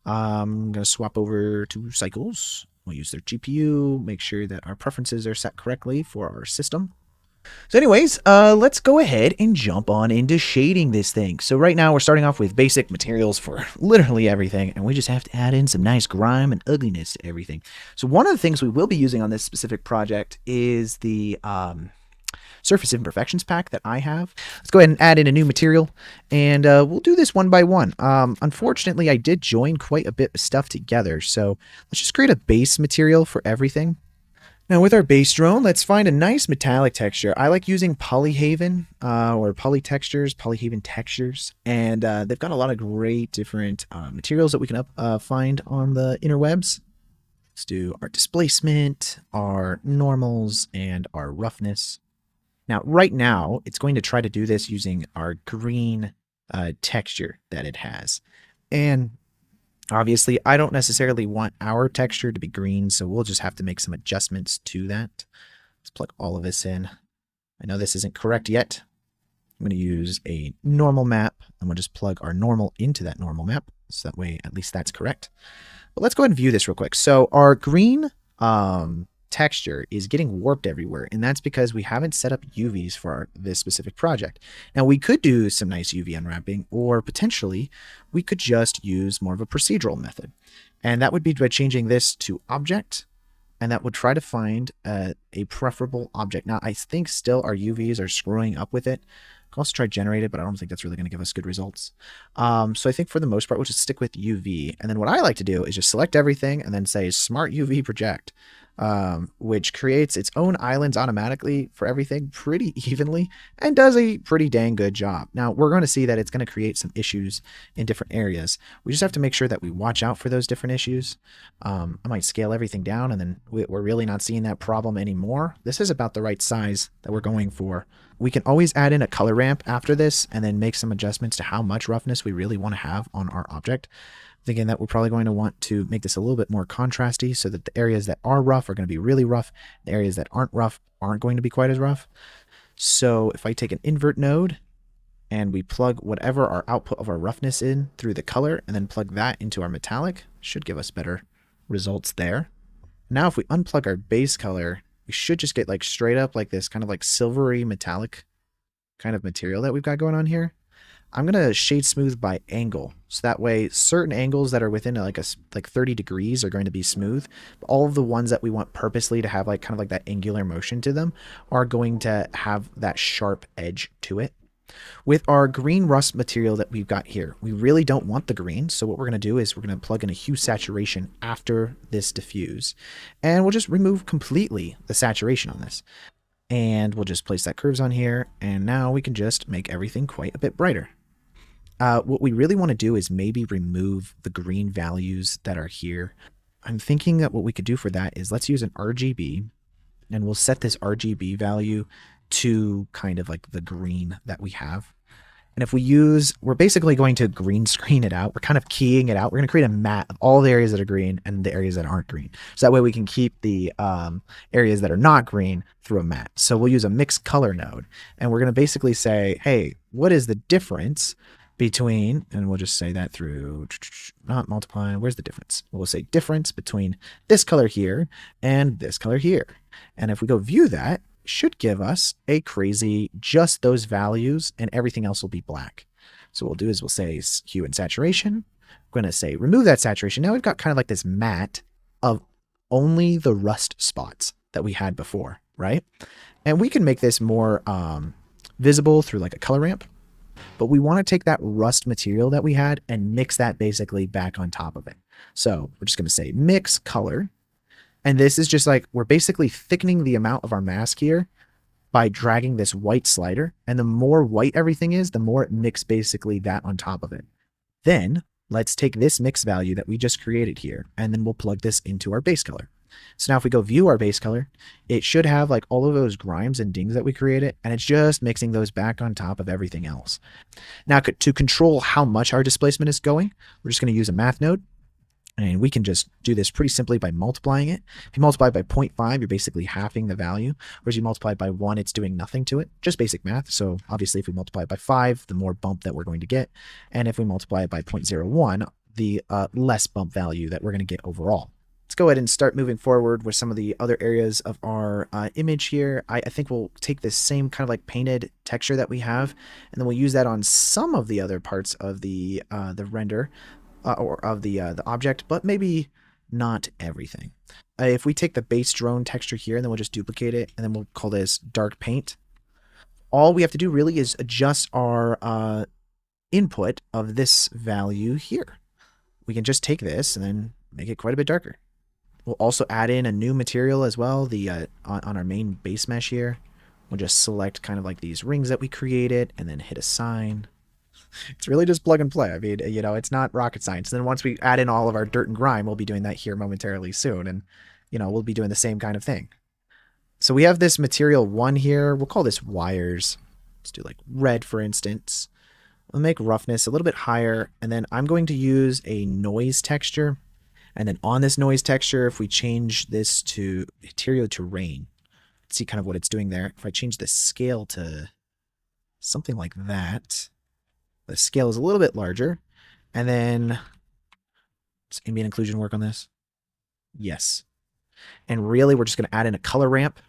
I'm going to swap over to cycles. We'll use their GPU, make sure that our preferences are set correctly for our system. So anyways, let's go ahead and jump on into shading this thing. So right now we're starting off with basic materials for literally everything, and we just have to add in some nice grime and ugliness to everything. So one of the things we will be using on this specific project is the Surface Imperfections pack that I have. Let's go ahead and add in a new material, and we'll do this one by one. Unfortunately, I did join quite a bit of stuff together, so let's just create a base material for everything. Now with our base drone, let's find a nice metallic texture. I like using Polyhaven or Polytextures, Polyhaven Textures, and they've got a lot of great different materials that we can find on the interwebs. Let's do our displacement, our normals, and our roughness. Now right now, it's going to try to do this using our green texture that it has. And obviously, I don't necessarily want our texture to be green, so we'll just have to make some adjustments to that. Let's plug all of this in. I know this isn't correct yet. I'm going to use a normal map, and we'll just plug our normal into that normal map, so that way at least that's correct. But let's go ahead and view this real quick. So our green texture is getting warped everywhere, and that's because we haven't set up UVs for this specific project. Now we could do some nice UV unwrapping, or potentially we could just use more of a procedural method, and that would be by changing this to object, and that would try to find a preferable object. Now I think still our UVs are screwing up with it. I can also try generate it, but I don't think that's really going to give us good results. So I think for the most part we'll just stick with UV, and then what I like to do is just select everything and then say smart UV project, which creates its own islands automatically for everything pretty evenly and does a pretty dang good job. Now we're going to see that it's going to create some issues in different areas. We just have to make sure that we watch out for those different issues. I might scale everything down, and then we're really not seeing that problem anymore. This is about the right size that we're going for. We can always add in a color ramp after this and then make some adjustments to how much roughness we really want to have on our object. Thinking that we're probably going to want to make this a little bit more contrasty so that the areas that are rough are going to be really rough. The areas that aren't rough aren't going to be quite as rough. So if I take an invert node and we plug whatever our output of our roughness in through the color and then plug that into our metallic, should give us better results there. Now if we unplug our base color, we should just get like straight up like this kind of like silvery metallic kind of material that we've got going on here. I'm going to shade smooth by angle. So that way certain angles that are within like 30 degrees are going to be smooth. But all of the ones that we want purposely to have like kind of like that angular motion to them are going to have that sharp edge to it. With our green rust material that we've got here, we really don't want the green. So what we're going to do is we're going to plug in a hue saturation after this diffuse. And we'll just remove completely the saturation on this. And we'll just place that curves on here. And now we can just make everything quite a bit brighter. What we really want to do is maybe remove the green values that are here. I'm thinking that what we could do for that is let's use an RGB, and we'll set this RGB value to kind of like the green that we have. And if we use, we're basically going to green screen it out. We're kind of keying it out. We're going to create a mat of all the areas that are green and the areas that aren't green. So that way we can keep the areas that are not green through a mat. So we'll use a mixed color node, and we're going to basically say, hey, what is the difference between, and we'll just say that through, not multiplying, where's the difference? We'll say difference between this color here and this color here. And if we go view that, it should give us a crazy, just those values, and everything else will be black. So what we'll do is we'll say hue and saturation. We're going to say remove that saturation. Now we've got kind of like this matte of only the rust spots that we had before, right? And we can make this more visible through like a color ramp. But we want to take that rust material that we had and mix that basically back on top of it. So we're just going to say mix color. And this is just like, we're basically thickening the amount of our mask here by dragging this white slider. And the more white everything is, the more it mixes basically that on top of it. Then let's take this mix value that we just created here, and then we'll plug this into our base color. So now if we go view our base color, it should have like all of those grimes and dings that we created, and it's just mixing those back on top of everything else. Now to control how much our displacement is going, we're just going to use a math node, And we can just do this pretty simply by multiplying it. If you multiply by 0.5, you're basically halving the value. Whereas you multiply by 1, it's doing nothing to it. Just basic math. So obviously if we multiply by 5, the more bump that we're going to get. And if we multiply it by 0.01, the less bump value that we're going to get overall. Let's go ahead and start moving forward with some of the other areas of our image here. I think we'll take this same kind of like painted texture that we have, and then we'll use that on some of the other parts of the render. Or of the object, but maybe not everything. If we take the base drone texture here, and then we'll just duplicate it, and then we'll call this dark paint. All we have to do really is adjust our input of this value here. We can just take this and then make it quite a bit darker. We'll also add in a new material as well, the on our main base mesh here. We'll just select kind of like these rings that we created, and then hit assign. It's really just plug and play. I mean, you know, it's not rocket science. And then once we add in all of our dirt and grime, we'll be doing that here momentarily soon. And, you know, we'll be doing the same kind of thing. So we have this material 1 here. We'll call this wires. Let's do like red, for instance. We'll make roughness a little bit higher. And then I'm going to use a noise texture. And then on this noise texture, if we change this to material terrain, see kind of what it's doing there. If I change the scale to something like that, the scale is a little bit larger. And then, does ambient occlusion work on this? Yes. And really, we're just going to add in a color ramp.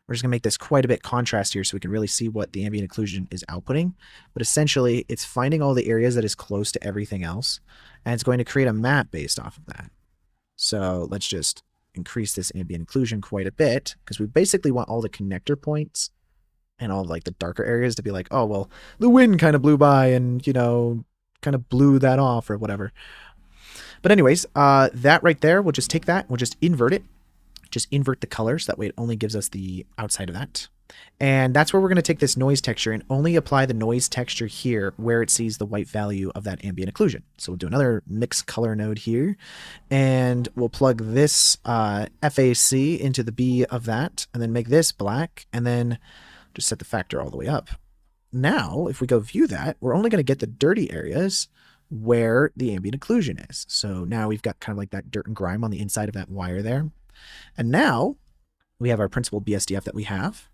We're just going to make this quite a bit contrast here so we can really see what the ambient occlusion is outputting. But essentially, it's finding all the areas that is close to everything else. And it's going to create a map based off of that. So let's just increase this ambient occlusion quite a bit, because we basically want all the connector points and all like the darker areas to be like, oh, well, the wind kind of blew by and, you know, kind of blew that off or whatever. But anyways, that right there, we'll just take that, we'll just invert it, just invert the colors. That way it only gives us the outside of that. And that's where we're going to take this noise texture and only apply the noise texture here where it sees the white value of that ambient occlusion. So we'll do another mix color node here, and we'll plug this FAC into the B of that, and then make this black, and then just set the factor all the way up. Now, if we go view that, we're only going to get the dirty areas where the ambient occlusion is. So now we've got kind of like that dirt and grime on the inside of that wire there. And now we have our principled BSDF that we have.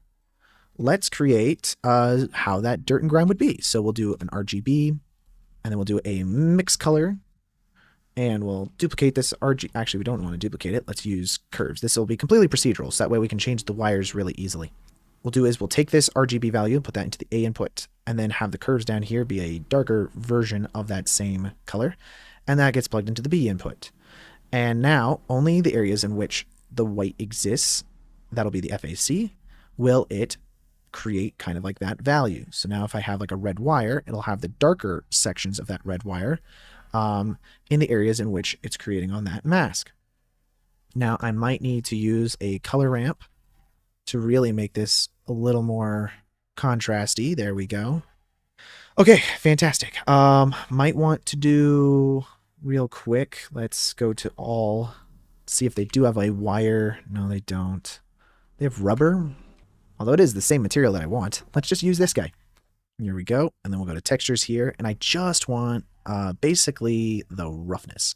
Let's create how that dirt and grime would be. So we'll do an RGB, and then we'll do a mix color, and we'll duplicate this RG. Actually, we don't want to duplicate it. Let's use curves. This will be completely procedural, so that way we can change the wires really easily. We'll do is we'll take this RGB value, put that into the A input, and then have the curves down here be a darker version of that same color, and that gets plugged into the B input. And now only the areas in which the white exists, that'll be the FAC, will it create kind of like that value. So now if I have like a red wire, it'll have the darker sections of that red wire in the areas in which it's creating on that mask. Now I might need to use a color ramp to really make this a little more contrasty. There we go. Okay, fantastic. Might want to do real quick. Let's go to all, see if they do have a wire. No, they don't. They have rubber, although it is the same material that I want. Let's just use this guy. Here we go. And then we'll go to textures here, and I just want basically the roughness.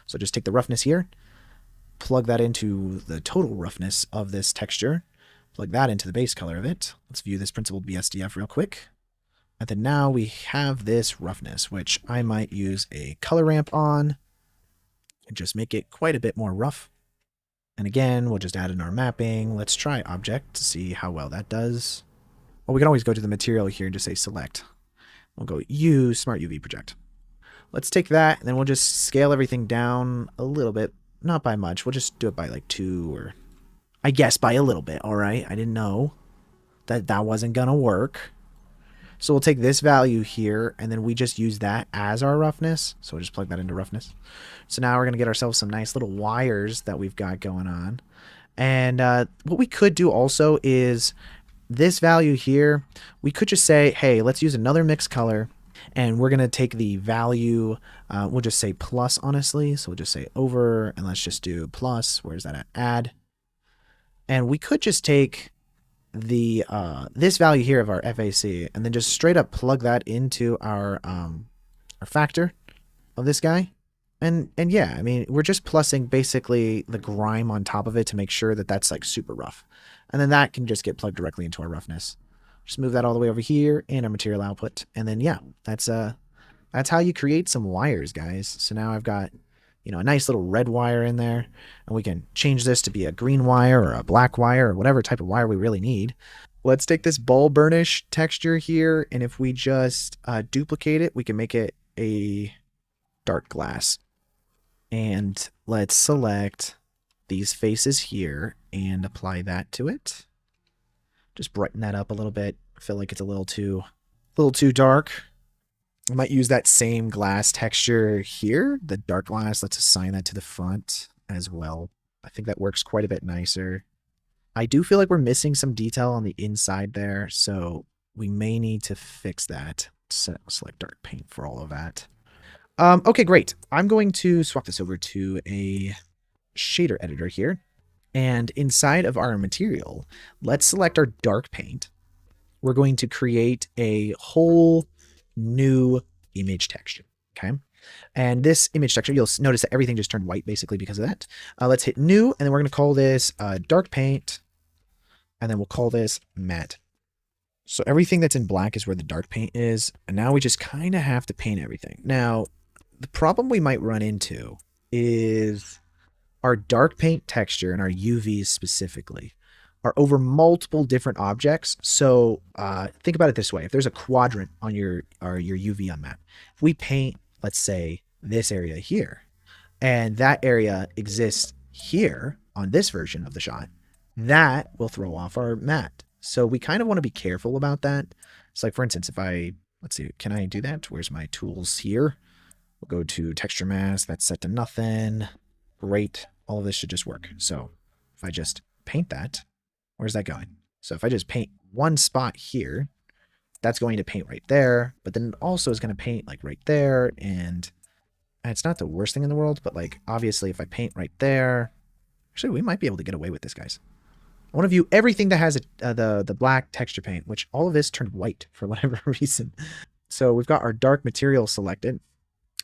So just take the roughness here, plug that into the total roughness of this texture, plug that into the base color of it. Let's view this principled BSDF real quick. And then now we have this roughness, which I might use a color ramp on and just make it quite a bit more rough. And again, we'll just add in our mapping. Let's try object to see how well that does. Well, we can always go to the material here and just say select. We'll go use smart UV project. Let's take that, and then we'll just scale everything down a little bit. Not by much. We'll just do it by like 2, or I guess by a little bit. All right. I didn't know that that wasn't going to work. So we'll take this value here, and then we just use that as our roughness. So we'll just plug that into roughness. So now we're going to get ourselves some nice little wires that we've got going on. And what we could do also is this value here, we could just say, hey, let's use another mix color, and we're going to take the value, we'll just say plus, honestly. So we'll just say over, and let's just do plus. Where's that at? Add. And we could just take the this value here of our FAC, and then just straight up plug that into our factor of this guy. And yeah, I mean, we're just plussing basically the grime on top of it to make sure that that's like super rough. And then that can just get plugged directly into our roughness. Just move that all the way over here in our material output. And then yeah, that's how you create some wires, guys. So now I've got, you know, a nice little red wire in there, and we can change this to be a green wire or a black wire or whatever type of wire we really need. Let's take this ball burnish texture here, and if we just duplicate it, we can make it a dark glass. And let's select these faces here and apply that to it. Just brighten that up a little bit. I feel like it's a little too dark. I might use that same glass texture here, the dark glass. Let's assign that to the front as well. I think that works quite a bit nicer. I do feel like we're missing some detail on the inside there, so we may need to fix that. Select dark paint for all of that. Okay, great. I'm going to swap this over to a shader editor here. And inside of our material, let's select our dark paint. We're going to create a whole new image texture. Okay. And this image texture, you'll notice that everything just turned white basically because of that. Let's hit new, and then we're going to call this dark paint. And then we'll call this matte. So everything that's in black is where the dark paint is. And now we just kind of have to paint everything. Now, the problem we might run into is our dark paint texture and our UVs specifically are over multiple different objects. So think about it this way. If there's a quadrant on your UV on map, if we paint, let's say, this area here, and that area exists here on this version of the shot, that will throw off our matte. So we kind of want to be careful about that. It's like, for instance, if let's see, can I do that? Where's my tools here? We'll go to texture mask. That's set to nothing. Great. All of this should just work. So if I just paint that, where's that going? So if I just paint one spot here, that's going to paint right there, but then it also is going to paint like right there. And it's not the worst thing in the world, but like, obviously if I paint right there, actually we might be able to get away with this, guys. I want to view everything that has the black texture paint, which all of this turned white for whatever reason. So we've got our dark material selected.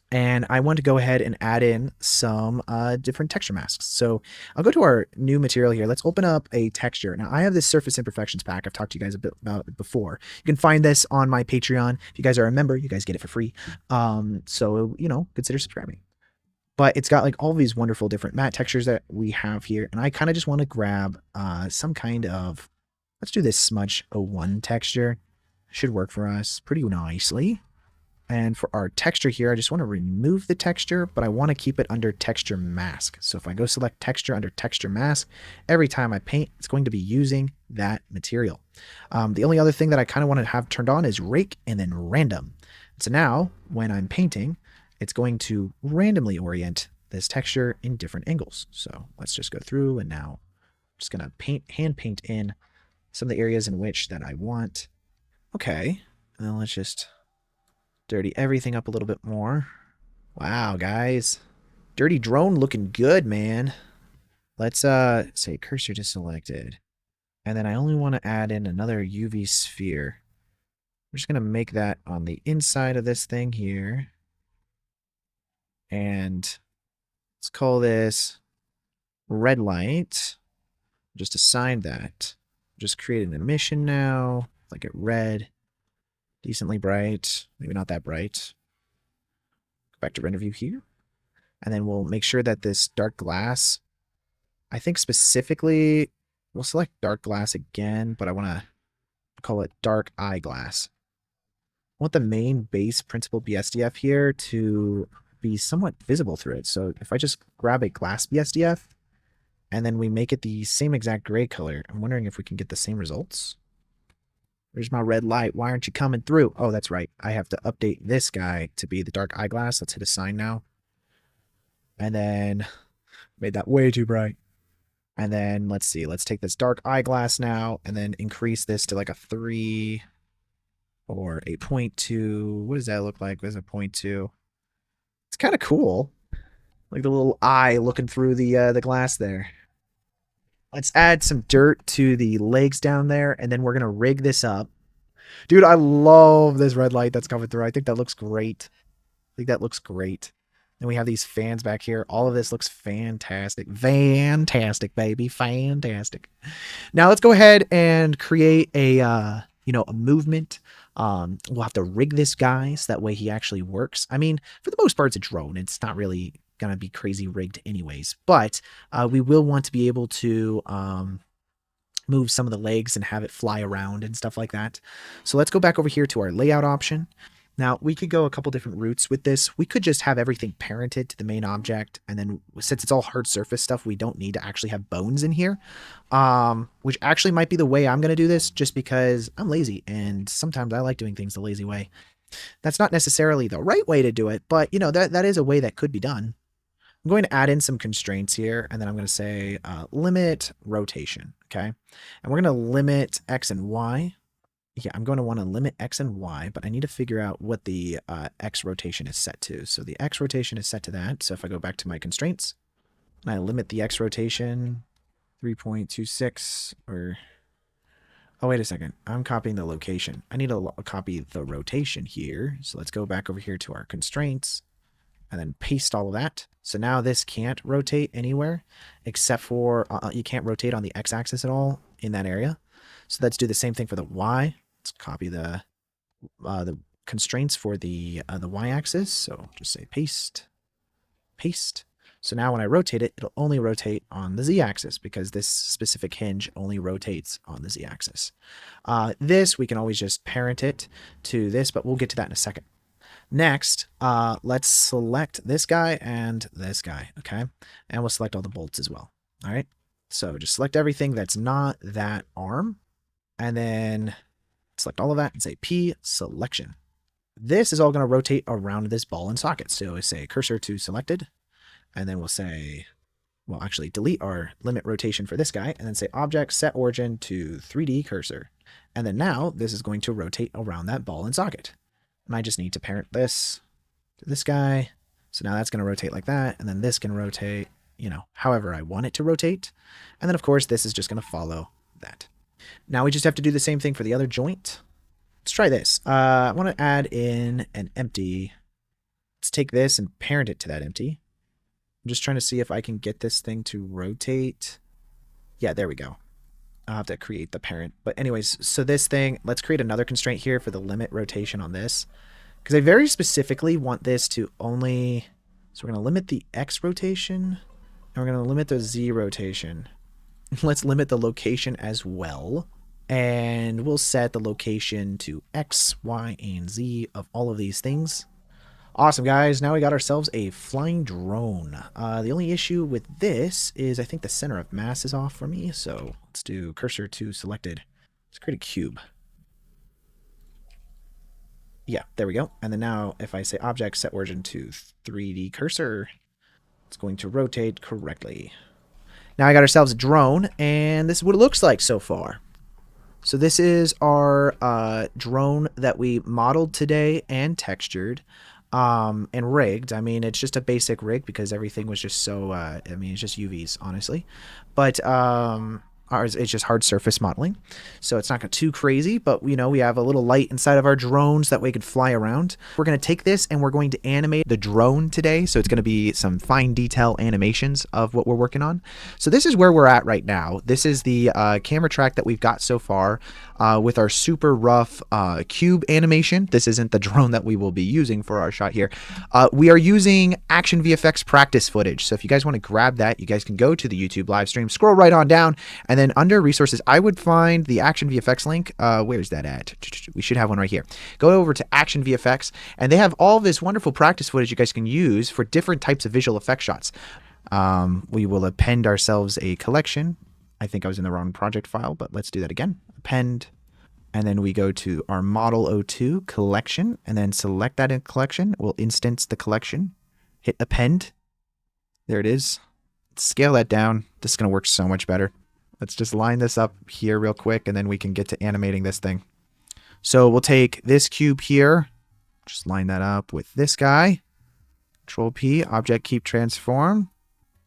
And I want to go ahead and add in some different texture masks. So I'll go to our new material here. Let's open up a texture. Now I have this Surface Imperfections pack. I've talked to you guys a bit about it before. You can find this on my Patreon. If you guys are a member, you guys get it for free. So, you know, consider subscribing. But it's got like all these wonderful different matte textures that we have here. And I kind of just want to grab some kind of, let's do this Smudge 01 texture. Should work for us pretty nicely. And for our texture here, I just want to remove the texture, but I want to keep it under texture mask. So if I go select texture under texture mask, every time I paint, it's going to be using that material. The only other thing that I kind of want to have turned on is rake and then random. So now when I'm painting, it's going to randomly orient this texture in different angles. So let's just go through, and now I'm just going to hand paint in some of the areas in which that I want. Okay, and then let's just dirty everything up a little bit more. Wow, guys. Dirty drone looking good, man. Let's say cursor to selected. And then I only want to add in another UV sphere. We're just going to make that on the inside of this thing here. And let's call this red light. Just assign that. Just create an emission now. Like it red. Decently bright, maybe not that bright. Go back to render view here. And then we'll make sure that this dark glass, I think specifically, we'll select dark glass again, but I want to call it dark eye glass. I want the main base principal BSDF here to be somewhat visible through it. So if I just grab a glass BSDF and then we make it the same exact gray color, I'm wondering if we can get the same results. Where's my red light? Why aren't you coming through? Oh, that's right. I have to update this guy to be the dark eyeglass. Let's hit assign now. And then made that way too bright. And then let's see. Let's take this dark eyeglass now and then increase this to like a 3 or a 0.2. What does that look like? What is a 0.2? It's kind of cool. Like the little eye looking through the glass there. Let's add some dirt to the legs down there, and then we're going to rig this up. Dude, I love this red light that's coming through. I think that looks great. And we have these fans back here. All of this looks fantastic. Fantastic, baby. Fantastic. Now let's go ahead and create a, a movement. We'll have to rig this guy so that way he actually works. I mean, for the most part, it's a drone. It's not really going to be crazy rigged anyways, but we will want to be able to move some of the legs and have it fly around and stuff like that. So let's go back over here to our layout option. Now, we could go a couple different routes with this. We could just have everything parented to the main object, and then since it's all hard surface stuff, we don't need to actually have bones in here, which actually might be the way I'm going to do this, just because I'm lazy, and sometimes I like doing things the lazy way. That's not necessarily the right way to do it, but, that is a way that could be done. I'm going to add in some constraints here, and then I'm going to say limit rotation, okay? And we're going to limit X and Y. Yeah, I'm going to want to limit X and Y, but I need to figure out what the X rotation is set to. So the X rotation is set to that. So if I go back to my constraints, and I limit the X rotation 3.26 or... Oh, wait a second. I'm copying the location. I need to copy the rotation here. So let's go back over here to our constraints and then paste all of that. So now this can't rotate anywhere except for you can't rotate on the X axis at all in that area. So let's do the same thing for the Y. Let's copy the constraints for the Y axis. So just say paste, paste. So now when I rotate it, it'll only rotate on the Z axis because this specific hinge only rotates on the Z axis. This, we can always just parent it to this, but we'll get to that in a second. Next, let's select this guy and this guy, okay? And we'll select all the bolts as well, all right? So just select everything that's not that arm, and then select all of that and say P selection. This is all going to rotate around this ball and socket. So we say cursor to selected, and then we'll say, well, actually delete our limit rotation for this guy, and then say object set origin to 3D cursor. And then now this is going to rotate around that ball and socket. And I just need to parent this to this guy. So now that's going to rotate like that, and then this can rotate, however I want it to rotate. And then of course this is just going to follow that. Now we just have to do the same thing for the other joint. Let's try this. I want to add in an empty. Let's take this and parent it to that empty. I'm just trying to see if I can get this thing to rotate. Yeah, there we go. I'll have to create the parent. But anyways, so this thing, let's create another constraint here for the limit rotation on this. Because I very specifically want this to only... So we're going to limit the X rotation, and we're going to limit the Z rotation. Let's limit the location as well. And we'll set the location to X, Y, and Z of all of these things. Awesome, guys. Now we got ourselves a flying drone. The only issue with this is I think the center of mass is off for me. So let's do cursor to selected. Let's create a cube. Yeah, there we go. And then now if I say object set origin to 3D cursor, it's going to rotate correctly. Now I got ourselves a drone, and this is what it looks like so far. So this is our drone that we modeled today and textured. And rigged. I mean, it's just a basic rig because everything was just so, it's just UVs, honestly. But ours, it's just hard surface modeling. So it's not too crazy, but we have a little light inside of our drones that way it could fly around. We're going to take this and we're going to animate the drone today. So it's going to be some fine detail animations of what we're working on. So this is where we're at right now. This is the camera track that we've got so far with our super rough cube animation. This isn't the drone that we will be using for our shot here. We are using Action VFX practice footage. So if you guys want to grab that, you guys can go to the YouTube live stream, scroll right on down, and then under resources, I would find the Action VFX link. Where's that at? We should have one right here. Go over to Action VFX, and they have all this wonderful practice footage you guys can use for different types of visual effect shots. We will append ourselves a collection. I think I was in the wrong project file, but let's do that again. Append, and then we go to our Model 02 collection, and then select that in collection. We'll instance the collection. Hit append. There it is. Scale that down. This is going to work so much better. Let's just line this up here real quick, and then we can get to animating this thing. So we'll take this cube here, just line that up with this guy. Control P, object keep transform.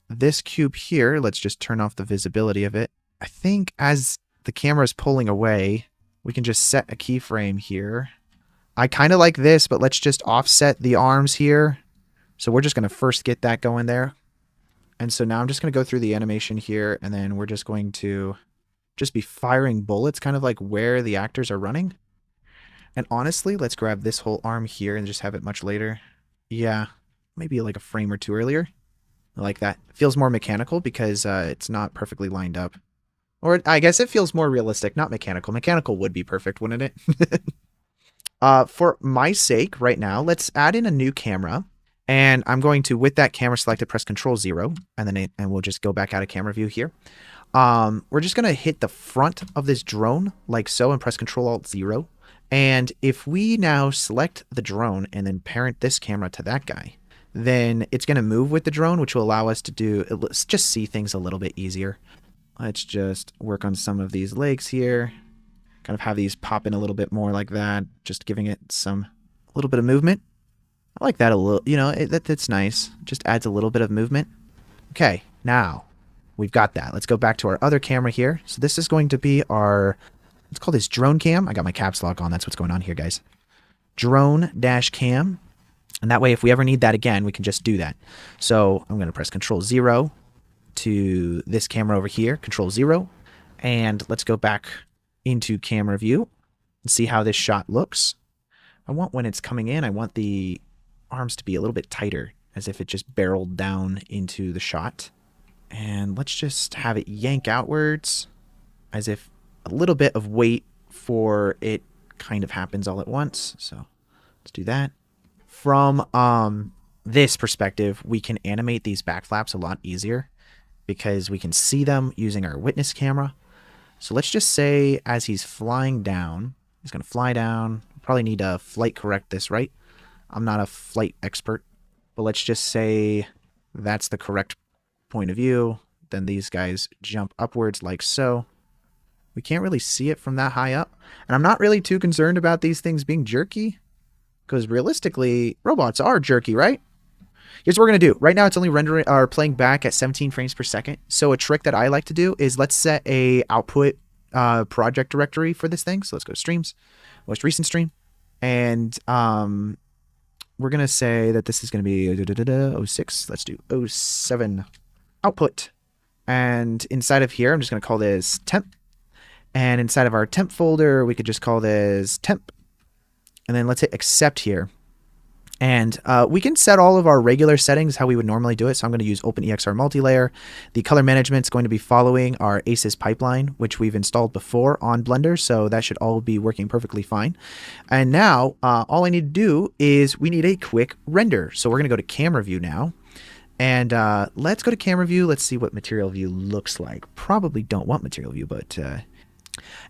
This cube here, let's just turn off the visibility of it. I think as the camera is pulling away, we can just set a keyframe here. I kind of like this, but let's just offset the arms here So we're just going to first get that going there. And so now I'm just going to go through the animation here, and then we're just going to just be firing bullets kind of like where the actors are running. And honestly, let's grab this whole arm here and just have it much later. Yeah, maybe like a frame or two earlier. I like that. It feels more mechanical because it's not perfectly lined up. Or I guess it feels more realistic, not mechanical. Mechanical would be perfect, wouldn't it? For my sake, right now, let's add in a new camera. And I'm going to, with that camera selected, press Control 0, and then we'll just go back out of camera view here. We're just going to hit the front of this drone like so and press Control Alt 0. And if we now select the drone and then parent this camera to that guy, then it's going to move with the drone, which will allow us to let's just see things a little bit easier. Let's just work on some of these legs here. Kind of have these pop in a little bit more like that, just giving it a little bit of movement. I like that a little, you know, that's nice. Just adds a little bit of movement. Okay, now we've got that. Let's go back to our other camera here. So this is going to be our, let's call this drone cam. I got my caps lock on. That's what's going on here, guys. Drone-cam. And that way, if we ever need that again, we can just do that. So I'm going to press Control 0 to this camera over here, Control 0. And let's go back into camera view and see how this shot looks. I want when it's coming in, I want the arms to be a little bit tighter, as if it just barreled down into the shot. And let's just have it yank outwards, as if a little bit of weight for it kind of happens all at once. So let's do that. From this perspective, we can animate these back flaps a lot easier because we can see them using our witness camera. So let's just say as he's flying down, he's going to fly down. Probably need to flight correct this, right? I'm not a flight expert, but let's just say that's the correct point of view. Then these guys jump upwards like so. We can't really see it from that high up. And I'm not really too concerned about these things being jerky, because realistically, robots are jerky, right? Here's what we're going to do. Right now, it's only rendering or playing back at 17 frames per second. So a trick that I like to do is let's set a output project directory for this thing. So let's go to streams, most recent stream. And we're going to say that this is going to be 06. Let's do 07 output. And inside of here, I'm just going to call this temp. And inside of our temp folder, we could just call this temp. And then let's hit accept here. And we can set all of our regular settings how we would normally do it. So I'm going to use OpenEXR multilayer. The color management is going to be following our ACES pipeline, which we've installed before on Blender. So that should all be working perfectly fine. And now all I need to do is we need a quick render. So we're going to go to camera view now. And let's go to camera view. Let's see what material view looks like. Probably don't want material view, but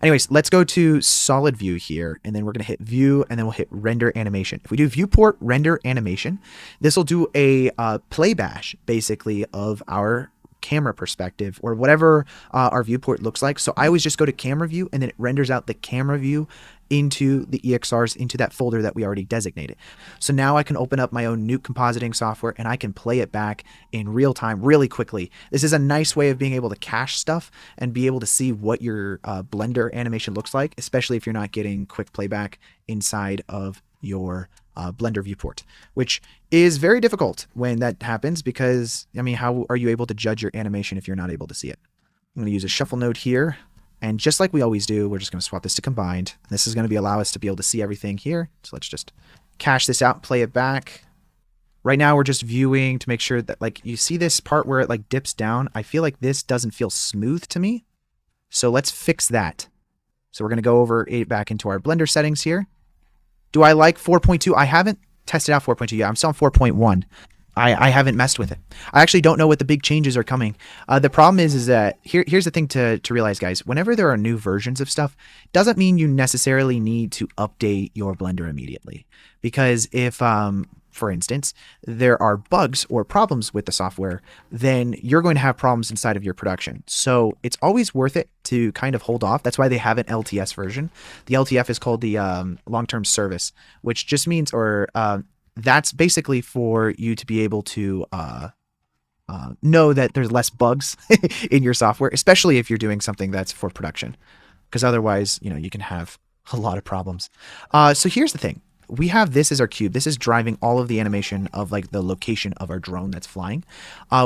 anyways, let's go to solid view here, and then we're going to hit view, and then we'll hit render animation. If we do viewport render animation, this will do a play bash basically of our camera perspective or whatever our viewport looks like. So I always just go to camera view, and then it renders out the camera view into the EXRs into that folder that we already designated. So now I can open up my own Nuke compositing software and I can play it back in real time really quickly. This is a nice way of being able to cache stuff and be able to see what your Blender animation looks like, especially if you're not getting quick playback inside of your Blender viewport, which is very difficult when that happens because, I mean, how are you able to judge your animation if you're not able to see it? I'm going to use a shuffle node here. And just like we always do, we're just going to swap this to combined. This is going to allow us to be able to see everything here. So let's just cache this out, play it back. Right now, we're just viewing to make sure that, like, you see this part where it like dips down. I feel like this doesn't feel smooth to me. So let's fix that. So we're going to go over back into our Blender settings here. Do I like 4.2? I haven't tested out 4.2 yet. I'm still on 4.1. I haven't messed with it. I actually don't know what the big changes are coming. The problem is that here's the thing to realize, guys. Whenever there are new versions of stuff, doesn't mean you necessarily need to update your Blender immediately. Because if, for instance, there are bugs or problems with the software, then you're going to have problems inside of your production. So it's always worth it to kind of hold off. That's why they have an LTS version. The LTF is called the long-term service, which just means, that's basically for you to be able to know that there's less bugs in your software, especially if you're doing something that's for production, because otherwise, you can have a lot of problems. So here's the thing. we have this as our cube. This is driving all of the animation of like the location of our drone that's flying.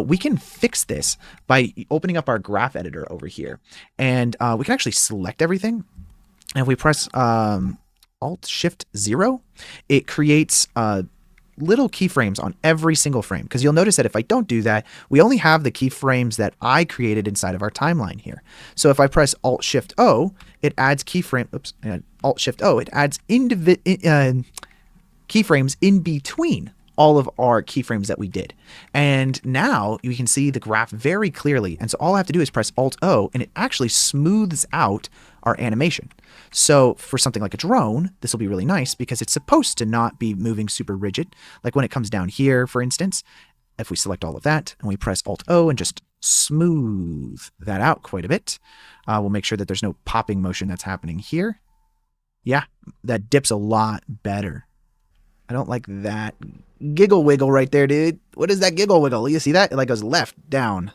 We can fix this by opening up our graph editor over here, and we can actually select everything. And if we press Alt-Shift-0, it creates little keyframes on every single frame, because you'll notice that if I don't do that, we only have the keyframes that I created inside of our timeline here. So if I press Alt-Shift-O, it adds Alt-Shift-O, it adds keyframes in between all of our keyframes that we did. And now you can see the graph very clearly. And so all I have to do is press Alt-O, and it actually smooths out our animation. So for something like a drone, this will be really nice because it's supposed to not be moving super rigid. Like when it comes down here, for instance, if we select all of that and we press Alt-O and just smooth that out quite a bit, we'll make sure that there's no popping motion that's happening here. Yeah, that dips a lot better. I don't like that giggle wiggle right there, dude. What is that giggle wiggle? You see that? It like goes left, down.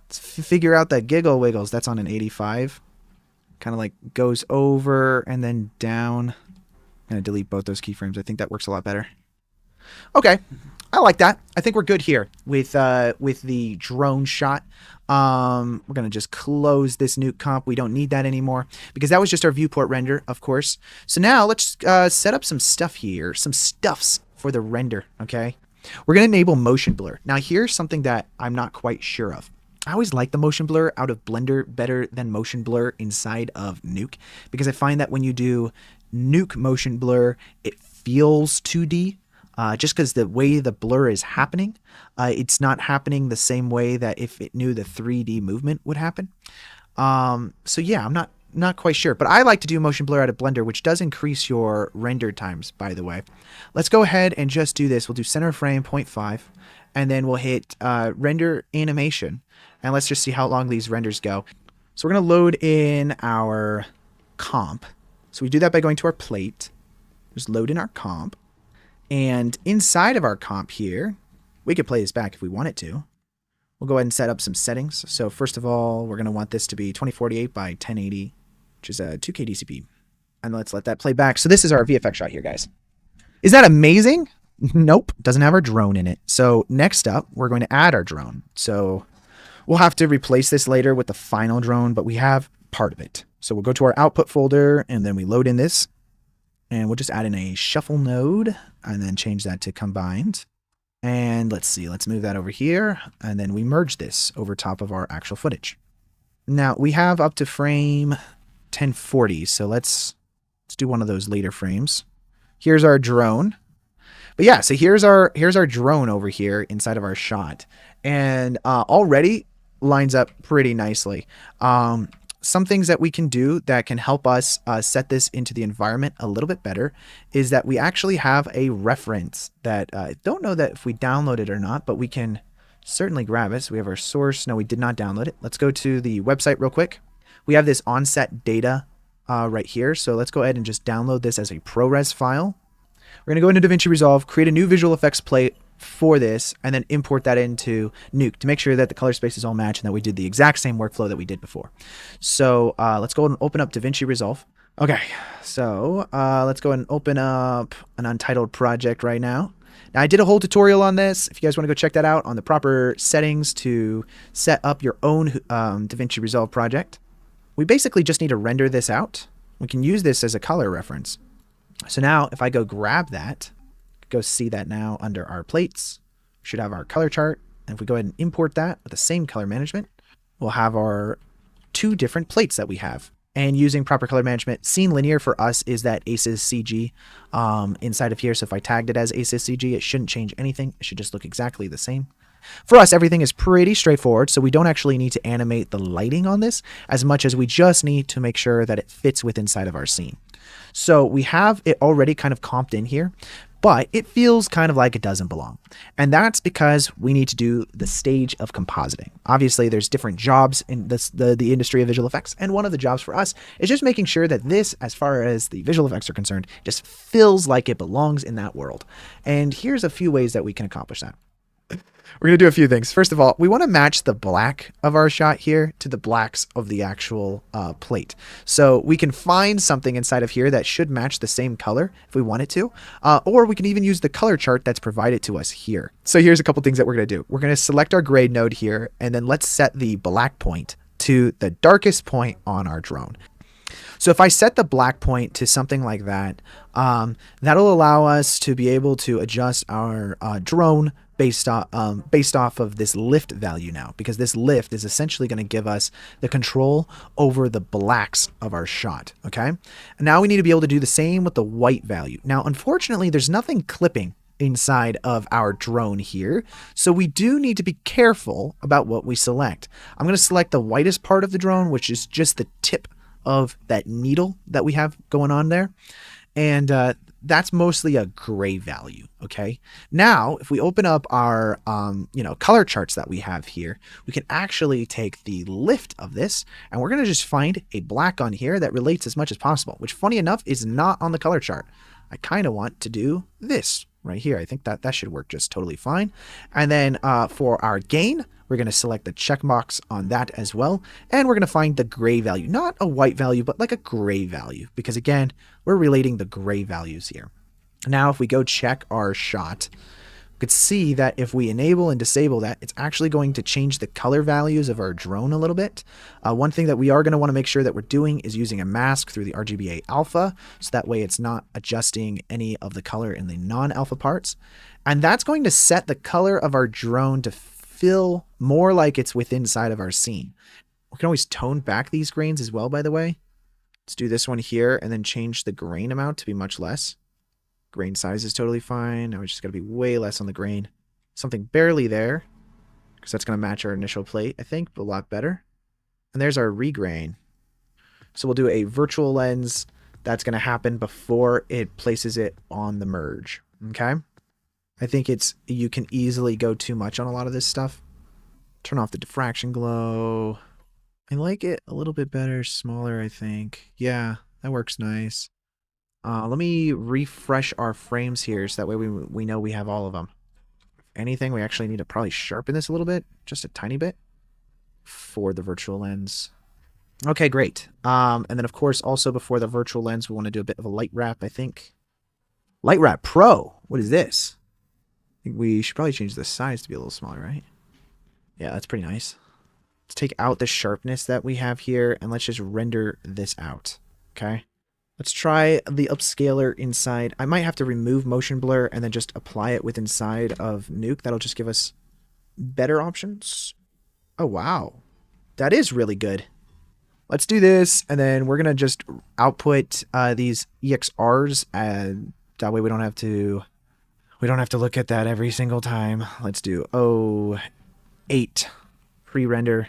Let's figure out that giggle wiggles. That's on an 85. Kind of like goes over and then down. I'm going to delete both those keyframes. I think that works a lot better. Okay, I like that. I think we're good here with the drone shot. We're going to just close this nuke comp. We don't need that anymore because that was just our viewport render, of course. So now let's set up some stuff here, some stuffs for the render, okay? We're going to enable motion blur. Now here's something that I'm not quite sure of. I always like the motion blur out of Blender better than motion blur inside of Nuke, because I find that when you do Nuke motion blur, it feels 2D. Just because the way the blur is happening, it's not happening the same way that if it knew the 3D movement would happen. So yeah, I'm not quite sure, but I like to do motion blur out of Blender, which does increase your render times, by the way. Let's go ahead and just do this. We'll do center frame 0.5, and then we'll hit render animation, and let's just see how long these renders go. So we're going to load in our comp. So we do that by going to our plate, just load in our comp. And inside of our comp here, we could play this back if we wanted to. We'll go ahead and set up some settings. So first of all, we're going to want this to be 2048 by 1080, which is a 2K DCP. And let's let that play back. So this is our VFX shot here, guys. Is that amazing? Nope, doesn't have our drone in it. So next up, we're going to add our drone. So we'll have to replace this later with the final drone, but we have part of it. So we'll go to our output folder, and then we load in this. And we'll just add in a shuffle node and then change that to combined. And let's see, let's move that over here. And then we merge this over top of our actual footage. Now we have up to frame 1040. So let's do one of those later frames. Here's our drone. But yeah, so here's our drone over here inside of our shot. And already lines up pretty nicely. Some things that we can do that can help us set this into the environment a little bit better is that we actually have a reference that I don't know that if we download it or not, but we can certainly grab it. So we have our source. No, we did not download it. Let's go to the website real quick. We have this onset data right here. So let's go ahead and just download this as a ProRes file. We're going to go into DaVinci Resolve, create a new visual effects plate for this, and then import that into Nuke to make sure that the color space is all matched and that we did the exact same workflow that we did before. So let's go and open up DaVinci Resolve. Okay, so let's go and open up an untitled project right now. Now I did a whole tutorial on this. If you guys want to go check that out on the proper settings to set up your own DaVinci Resolve project. We basically just need to render this out. We can use this as a color reference. So now if I go grab that, go see that now under our plates, we should have our color chart. And if we go ahead and import that with the same color management, we'll have our two different plates that we have. And using proper color management, scene linear for us is that ACES CG inside of here. So if I tagged it as ACES CG, it shouldn't change anything. It should just look exactly the same. For us, everything is pretty straightforward, so we don't actually need to animate the lighting on this as much as we just need to make sure that it fits with inside of our scene. So we have it already kind of comped in here, but it feels kind of like it doesn't belong. And that's because we need to do the stage of compositing. Obviously, there's different jobs in the industry of visual effects, and one of the jobs for us is just making sure that this, as far as the visual effects are concerned, just feels like it belongs in that world. And here's a few ways that we can accomplish that. We're going to do a few things. First of all, we want to match the black of our shot here to the blacks of the actual plate. So we can find something inside of here that should match the same color if we want it to. Or we can even use the color chart that's provided to us here. So here's a couple things that we're going to do. We're going to select our grade node here, and then let's set the black point to the darkest point on our drone. So if I set the black point to something like that, that'll allow us to be able to adjust our drone based off of this lift value now, because this lift is essentially going to give us the control over the blacks of our shot. Okay. And now we need to be able to do the same with the white value. Now, unfortunately, there's nothing clipping inside of our drone here, so we do need to be careful about what we select. I'm going to select the whitest part of the drone, which is just the tip of that needle that we have going on there. And that's mostly a gray value. Okay. Now, if we open up our, color charts that we have here, we can actually take the lift of this, and we're going to just find a black on here that relates as much as possible, which funny enough is not on the color chart. I kind of want to do this right here. I think that should work just totally fine. And then for our gain, we're going to select the check box on that as well. And we're going to find the gray value, not a white value, but like a gray value, because again, we're relating the gray values here. Now, if we go check our shot, we could see that if we enable and disable that, it's actually going to change the color values of our drone a little bit. One thing that we are going to want to make sure that we're doing is using a mask through the RGBA alpha, so that way it's not adjusting any of the color in the non-alpha parts. And that's going to set the color of our drone to feel more like it's within inside of our scene. We can always tone back these grains as well, by the way. Let's do this one here and then change the grain amount to be much less. Grain size is totally fine. Now we just got to be way less on the grain. Something barely there, because that's going to match our initial plate, I think, but a lot better. And there's our regrain. So we'll do a virtual lens. That's going to happen before it places it on the merge. Okay. I think you can easily go too much on a lot of this stuff. Turn off the diffraction glow. I like it a little bit better, smaller, I think. Yeah, that works nice. Let me refresh our frames here so that way we know we have all of them. If anything, we actually need to probably sharpen this a little bit, just a tiny bit, for the virtual lens. Okay, great. And then, of course, also before the virtual lens, we want to do a bit of a light wrap, I think. Light wrap Pro. What is this? I think we should probably change the size to be a little smaller, right? Yeah, that's pretty nice. Let's take out the sharpness that we have here, and let's just render this out. Okay. Let's try the upscaler inside. I might have to remove motion blur and then just apply it with inside of Nuke. That'll just give us better options. Oh, wow. That is really good. Let's do this, and then we're going to just output these EXRs, and that way we don't have to look at that every single time. Let's do 08 pre-render.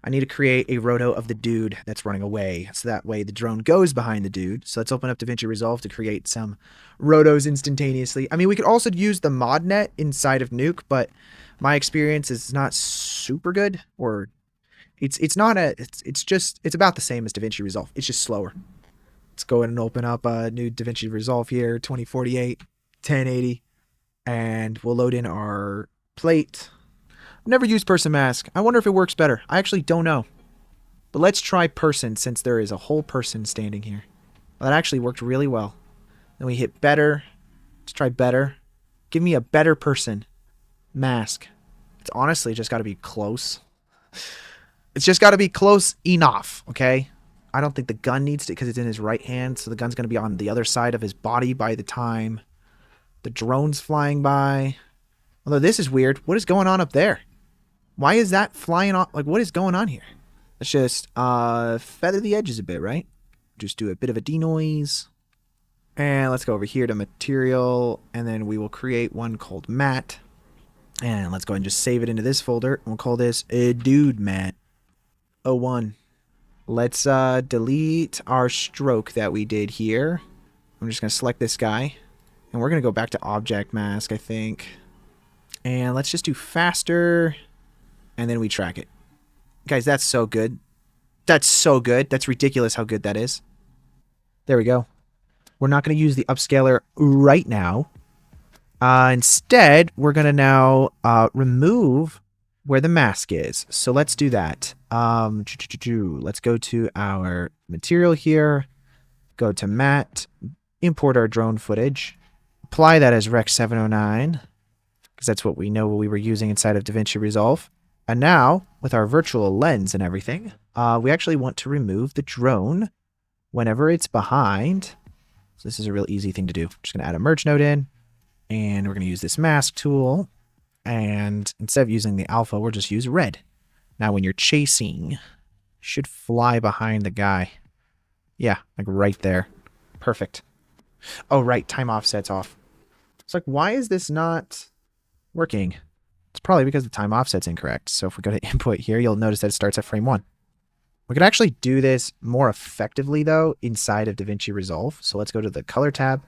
I need to create a roto of the dude that's running away, so that way the drone goes behind the dude. So let's open up DaVinci Resolve to create some rotos instantaneously. I mean, we could also use the ModNet inside of Nuke, but my experience is not super good, or it's about the same as DaVinci Resolve. It's just slower. Let's go ahead and open up a new DaVinci Resolve here, 2048, 1080, and we'll load in our plate. Never used person mask. I wonder if it works better. I actually don't know. But let's try person, since there is a whole person standing here. Well, that actually worked really well. Then we hit better. Let's try better. Give me a better person mask. It's honestly just got to be close. It's just got to be close enough, okay? I don't think the gun needs it because it's in his right hand, so the gun's going to be on the other side of his body by the time the drone's flying by. Although this is weird. What is going on up there? Why is that flying off? Like, what is going on here? Let's just feather the edges a bit, right? Just do a bit of a denoise. And let's go over here to material, and then we will create one called matte. And let's go ahead and just save it into this folder. And we'll call this a dude matte 01. Let's delete our stroke that we did here. I'm just going to select this guy. And we're going to go back to object mask, I think. And let's just do faster. And then we track it. Guys, that's so good. That's so good. That's ridiculous how good that is. There we go. We're not going to use the upscaler right now. Instead, we're going to now remove where the mask is. So let's do that. Let's go to our material here, go to matte, import our drone footage, apply that as Rec 709, because that's what we know we were using inside of DaVinci Resolve. And now, with our virtual lens and everything, we actually want to remove the drone whenever it's behind. So this is a real easy thing to do. Just going to add a merge node in, and we're going to use this mask tool. And instead of using the alpha, we'll just use red. Now, when you're chasing, you should fly behind the guy. Yeah, like right there. Perfect. Oh, right. Time offset's off. It's like, why is this not working? It's probably because the time offset's incorrect. So if we go to input here, you'll notice that it starts at frame 1. We could actually do this more effectively, though, inside of DaVinci Resolve. So let's go to the color tab,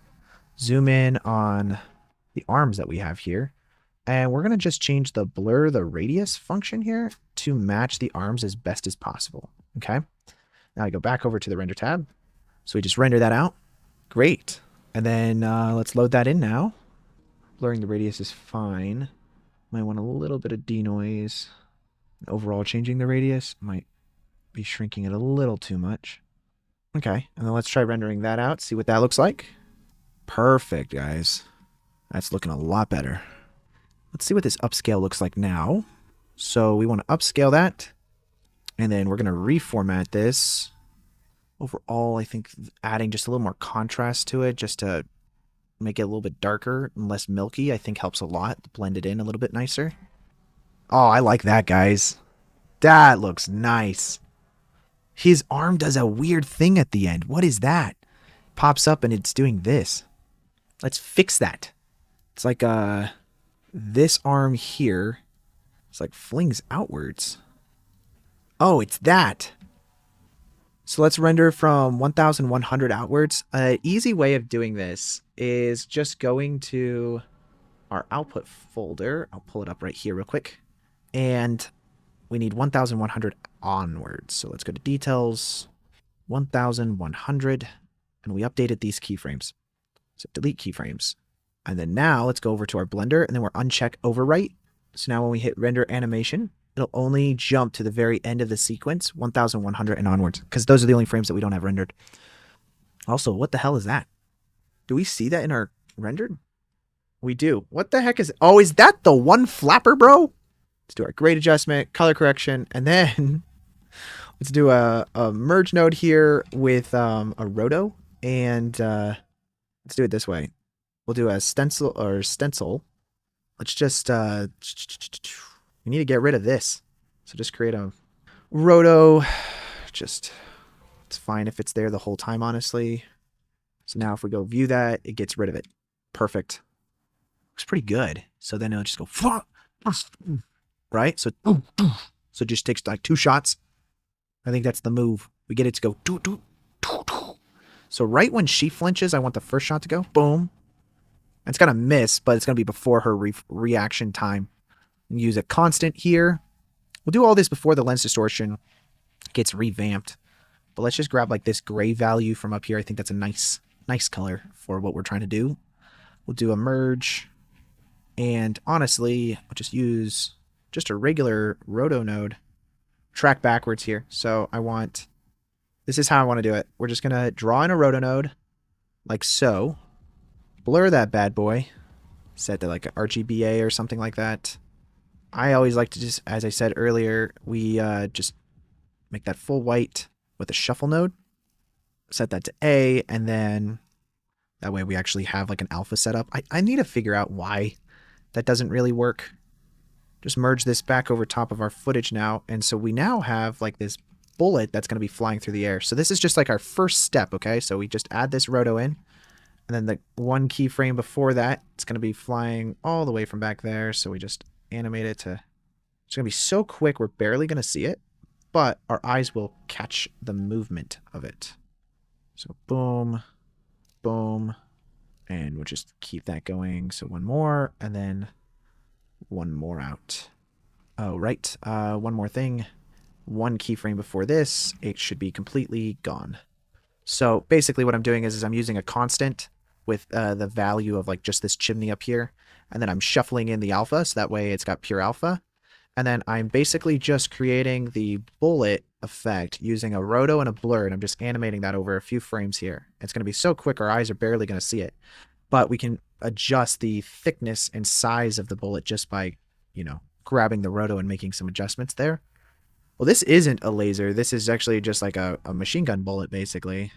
zoom in on the arms that we have here. And we're going to just change the blur the radius function here to match the arms as best as possible. Okay. Now I go back over to the render tab. So we just render that out. Great. And then let's load that in now. Blurring the radius is fine. Might want a little bit of denoise. Overall, changing the radius might be shrinking it a little too much. Okay. And then let's try rendering that out. See what that looks like. Perfect, guys. That's looking a lot better. Let's see what this upscale looks like now. So we want to upscale that. And then we're going to reformat this. Overall, I think adding just a little more contrast to it just to make it a little bit darker and less milky, I think helps a lot. Blend it in a little bit nicer. Oh, I like that, guys. That looks nice. His arm does a weird thing at the end. What is that? Pops up and it's doing this. Let's fix that. It's like this arm here. It's like flings outwards. Oh, it's that. So let's render from 1100 outwards. An easy way of doing this is just going to our output folder. I'll pull it up right here real quick. And we need 1100 onwards. So let's go to details, 1100. And we updated these keyframes. So delete keyframes. And then now let's go over to our Blender and then we're uncheck overwrite. So now when we hit render animation, it'll only jump to the very end of the sequence, 1100 and onwards, because those are the only frames that we don't have rendered. Also, what the hell is that? Do we see that in our rendered? We do. What the heck is it? Oh, is that the one flapper, bro? Let's do our grade adjustment, color correction, and then let's do a merge node here with a roto, and let's do it this way. We'll do a stencil. Let's just, we need to get rid of this. So just create a roto. Just, it's fine if it's there the whole time, honestly. So now if we go view that, it gets rid of it. Perfect. Looks pretty good. So then it'll just go, right? So it just takes like 2 shots. I think that's the move. We get it to go, so right when she flinches, I want the first shot to go, boom. And it's going to miss, but it's going to be before her reaction time. And use a constant here. We'll do all this before the lens distortion gets revamped. But let's just grab like this gray value from up here. I think that's a nice color for what we're trying to do. We'll do a merge. And honestly, I'll just use just a regular roto node. Track backwards here. So this is how I want to do it. We're just going to draw in a roto node like so. Blur that bad boy. Set to like an RGBA or something like that. I always like to just, as I said earlier, we just make that full white with a shuffle node. Set that to A, and then that way we actually have like an alpha setup. I need to figure out why that doesn't really work. Just merge this back over top of our footage now, and so we now have like this bullet that's going to be flying through the air. So this is just like our first step, okay? So we just add this roto in. And then the one keyframe before that, it's going to be flying all the way from back there. So we just animate it to... It's going to be so quick, we're barely going to see it. But our eyes will catch the movement of it. So boom, boom. And we'll just keep that going. So one more, and then one more out. Oh, right. One more thing. One keyframe before this, it should be completely gone. So basically what I'm doing is I'm using a constant with the value of like just this chimney up here. And then I'm shuffling in the alpha, so that way it's got pure alpha. And then I'm basically just creating the bullet effect using a roto and a blur, and I'm just animating that over a few frames here. It's going to be so quick our eyes are barely going to see it. But we can adjust the thickness and size of the bullet just by, you know, grabbing the roto and making some adjustments there. Well, this isn't a laser. This is actually just like a machine gun bullet, basically.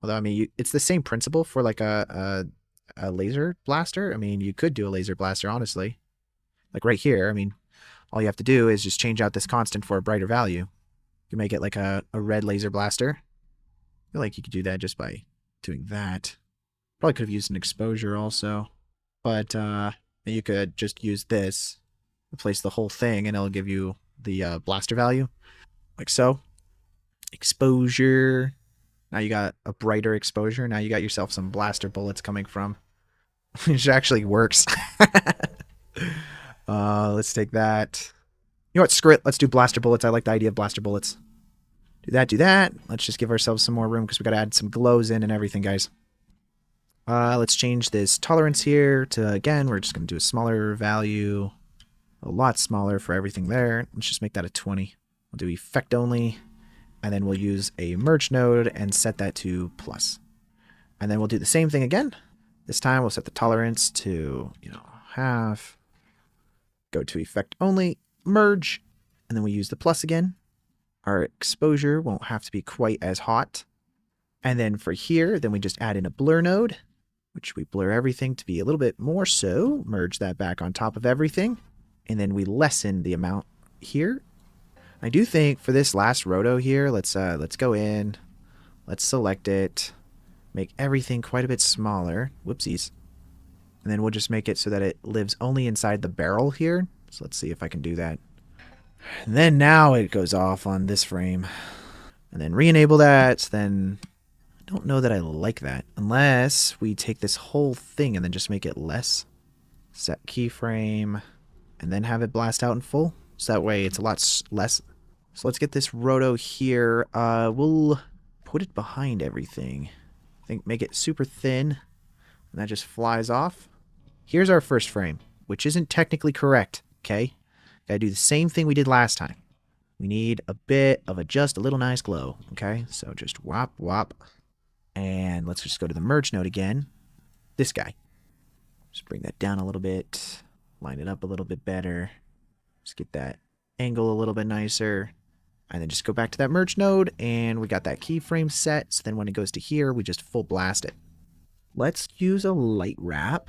Although, I mean, it's the same principle for like a laser blaster. I mean, you could do a laser blaster, honestly. Like right here, I mean, all you have to do is just change out this constant for a brighter value. You can make it like a red laser blaster. I feel like you could do that just by doing that. Probably could have used an exposure also. But you could just use this, replace the whole thing, and it'll give you the blaster value. Like so. Exposure. Now you got a brighter exposure. Now you got yourself some blaster bullets coming from. Which actually works. Let's take that. You know what? Screw it. Let's do blaster bullets. I like the idea of blaster bullets. Do that, do that. Let's just give ourselves some more room because we got to add some glows in and everything, guys. Let's change this tolerance here to, again, we're just going to do a smaller value. A lot smaller for everything there. Let's just make that a 20. We'll do effect only. And then we'll use a merge node and set that to plus. And then we'll do the same thing again. This time we'll set the tolerance to, you know, half. Go to effect only, merge, and then we use the plus again. Our exposure won't have to be quite as hot. And then for here, then we just add in a blur node, which we blur everything to be a little bit more so. Merge that back on top of everything. And then we lessen the amount here. I do think for this last roto here, let's go in, let's select it, make everything quite a bit smaller. Whoopsies. And then we'll just make it so that it lives only inside the barrel here. So let's see if I can do that. And then now it goes off on this frame. And then re-enable that. Then I don't know that I like that. Unless we take this whole thing and then just make it less. Set keyframe. And then have it blast out in full. So that way it's a lot less. So let's get this roto here. We'll put it behind everything. I think make it super thin. And that just flies off. Here's our first frame, which isn't technically correct, okay? Gotta do the same thing we did last time. We need a bit of just a little nice glow, okay? So just whop, whop. And let's just go to the merge node again. This guy. Just bring that down a little bit. Line it up a little bit better. Just get that angle a little bit nicer. And then just go back to that merge node, and we got that keyframe set. So then when it goes to here, we just full blast it. Let's use a light wrap.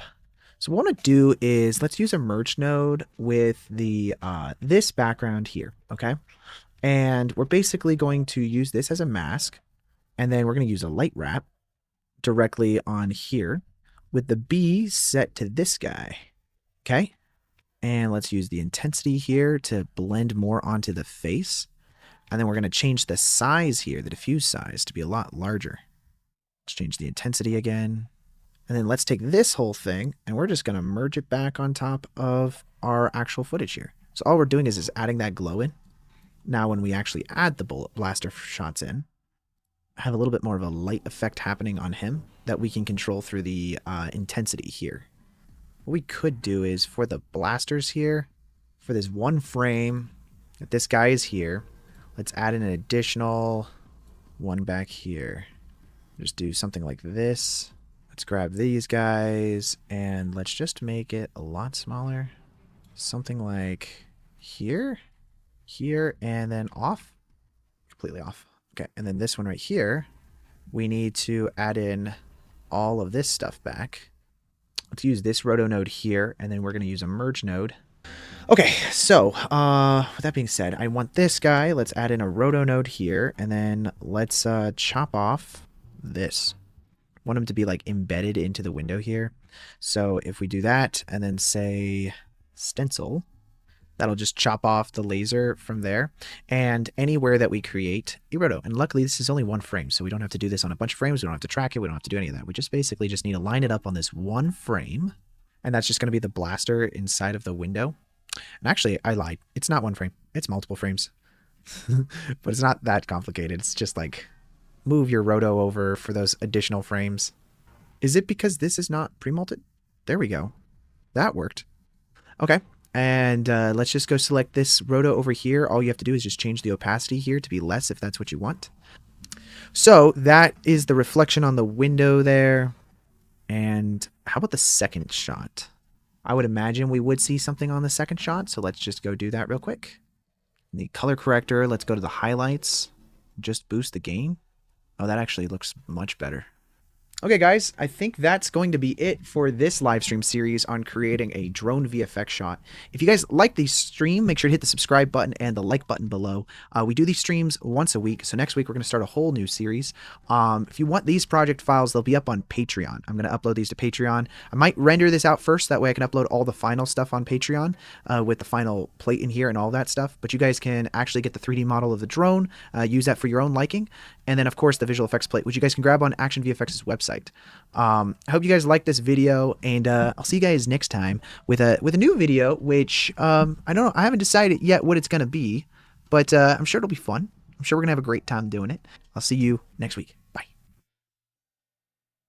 So what I want to do is let's use a merge node with the this background here, okay? And we're basically going to use this as a mask, and then we're going to use a light wrap directly on here with the B set to this guy, okay? And let's use the intensity here to blend more onto the face. And then we're going to change the size here, the diffuse size, to be a lot larger. Let's change the intensity again. And then let's take this whole thing, and we're just going to merge it back on top of our actual footage here. So all we're doing is adding that glow in. Now when we actually add the bullet blaster shots in, have a little bit more of a light effect happening on him that we can control through the intensity here. What we could do is for the blasters here, for this one frame, if this guy is here, let's add in an additional one back here. Just do something like this. Let's grab these guys and let's just make it a lot smaller. Something like here, here, and then off. Completely off. Okay, and then this one right here, we need to add in all of this stuff back. Let's use this roto node here, and then we're going to use a merge node. Okay, so with that being said, I want this guy. Let's add in a roto node here, and then let's chop off this. I want him to be like embedded into the window here. So if we do that and then say stencil, that'll just chop off the laser from there. And anywhere that we create a roto, and luckily this is only one frame, so we don't have to do this on a bunch of frames. We don't have to track it. We don't have to do any of that. We just basically just need to line it up on this one frame. And that's just going to be the blaster inside of the window. And actually, I lied. It's not one frame. It's multiple frames. But it's not that complicated. It's just like move your roto over for those additional frames. Is it because this is not pre-malted? There we go. That worked. Okay. And let's just go select this roto over here. All you have to do is just change the opacity here to be less if that's what you want. So that is the reflection on the window there. And how about the second shot? I would imagine we would see something on the second shot. So let's just go do that real quick. The color corrector, let's go to the highlights. Just boost the gain. Oh, that actually looks much better. Okay, guys, I think that's going to be it for this live stream series on creating a drone VFX shot. If you guys like the stream, make sure to hit the subscribe button and the like button below. We do these streams once a week, so next week we're going to start a whole new series. If you want these project files, they'll be up on Patreon. I'm going to upload these to Patreon. I might render this out first, that way I can upload all the final stuff on Patreon with the final plate in here and all that stuff. But you guys can actually get the 3D model of the drone, use that for your own liking, and then of course the visual effects plate, which you guys can grab on Action VFX's website. I hope you guys liked this video, and I'll see you guys next time with a new video, which I don't know, I haven't decided yet what it's going to be, but I'm sure it'll be fun. I'm sure we're going to have a great time doing it. I'll see you next week.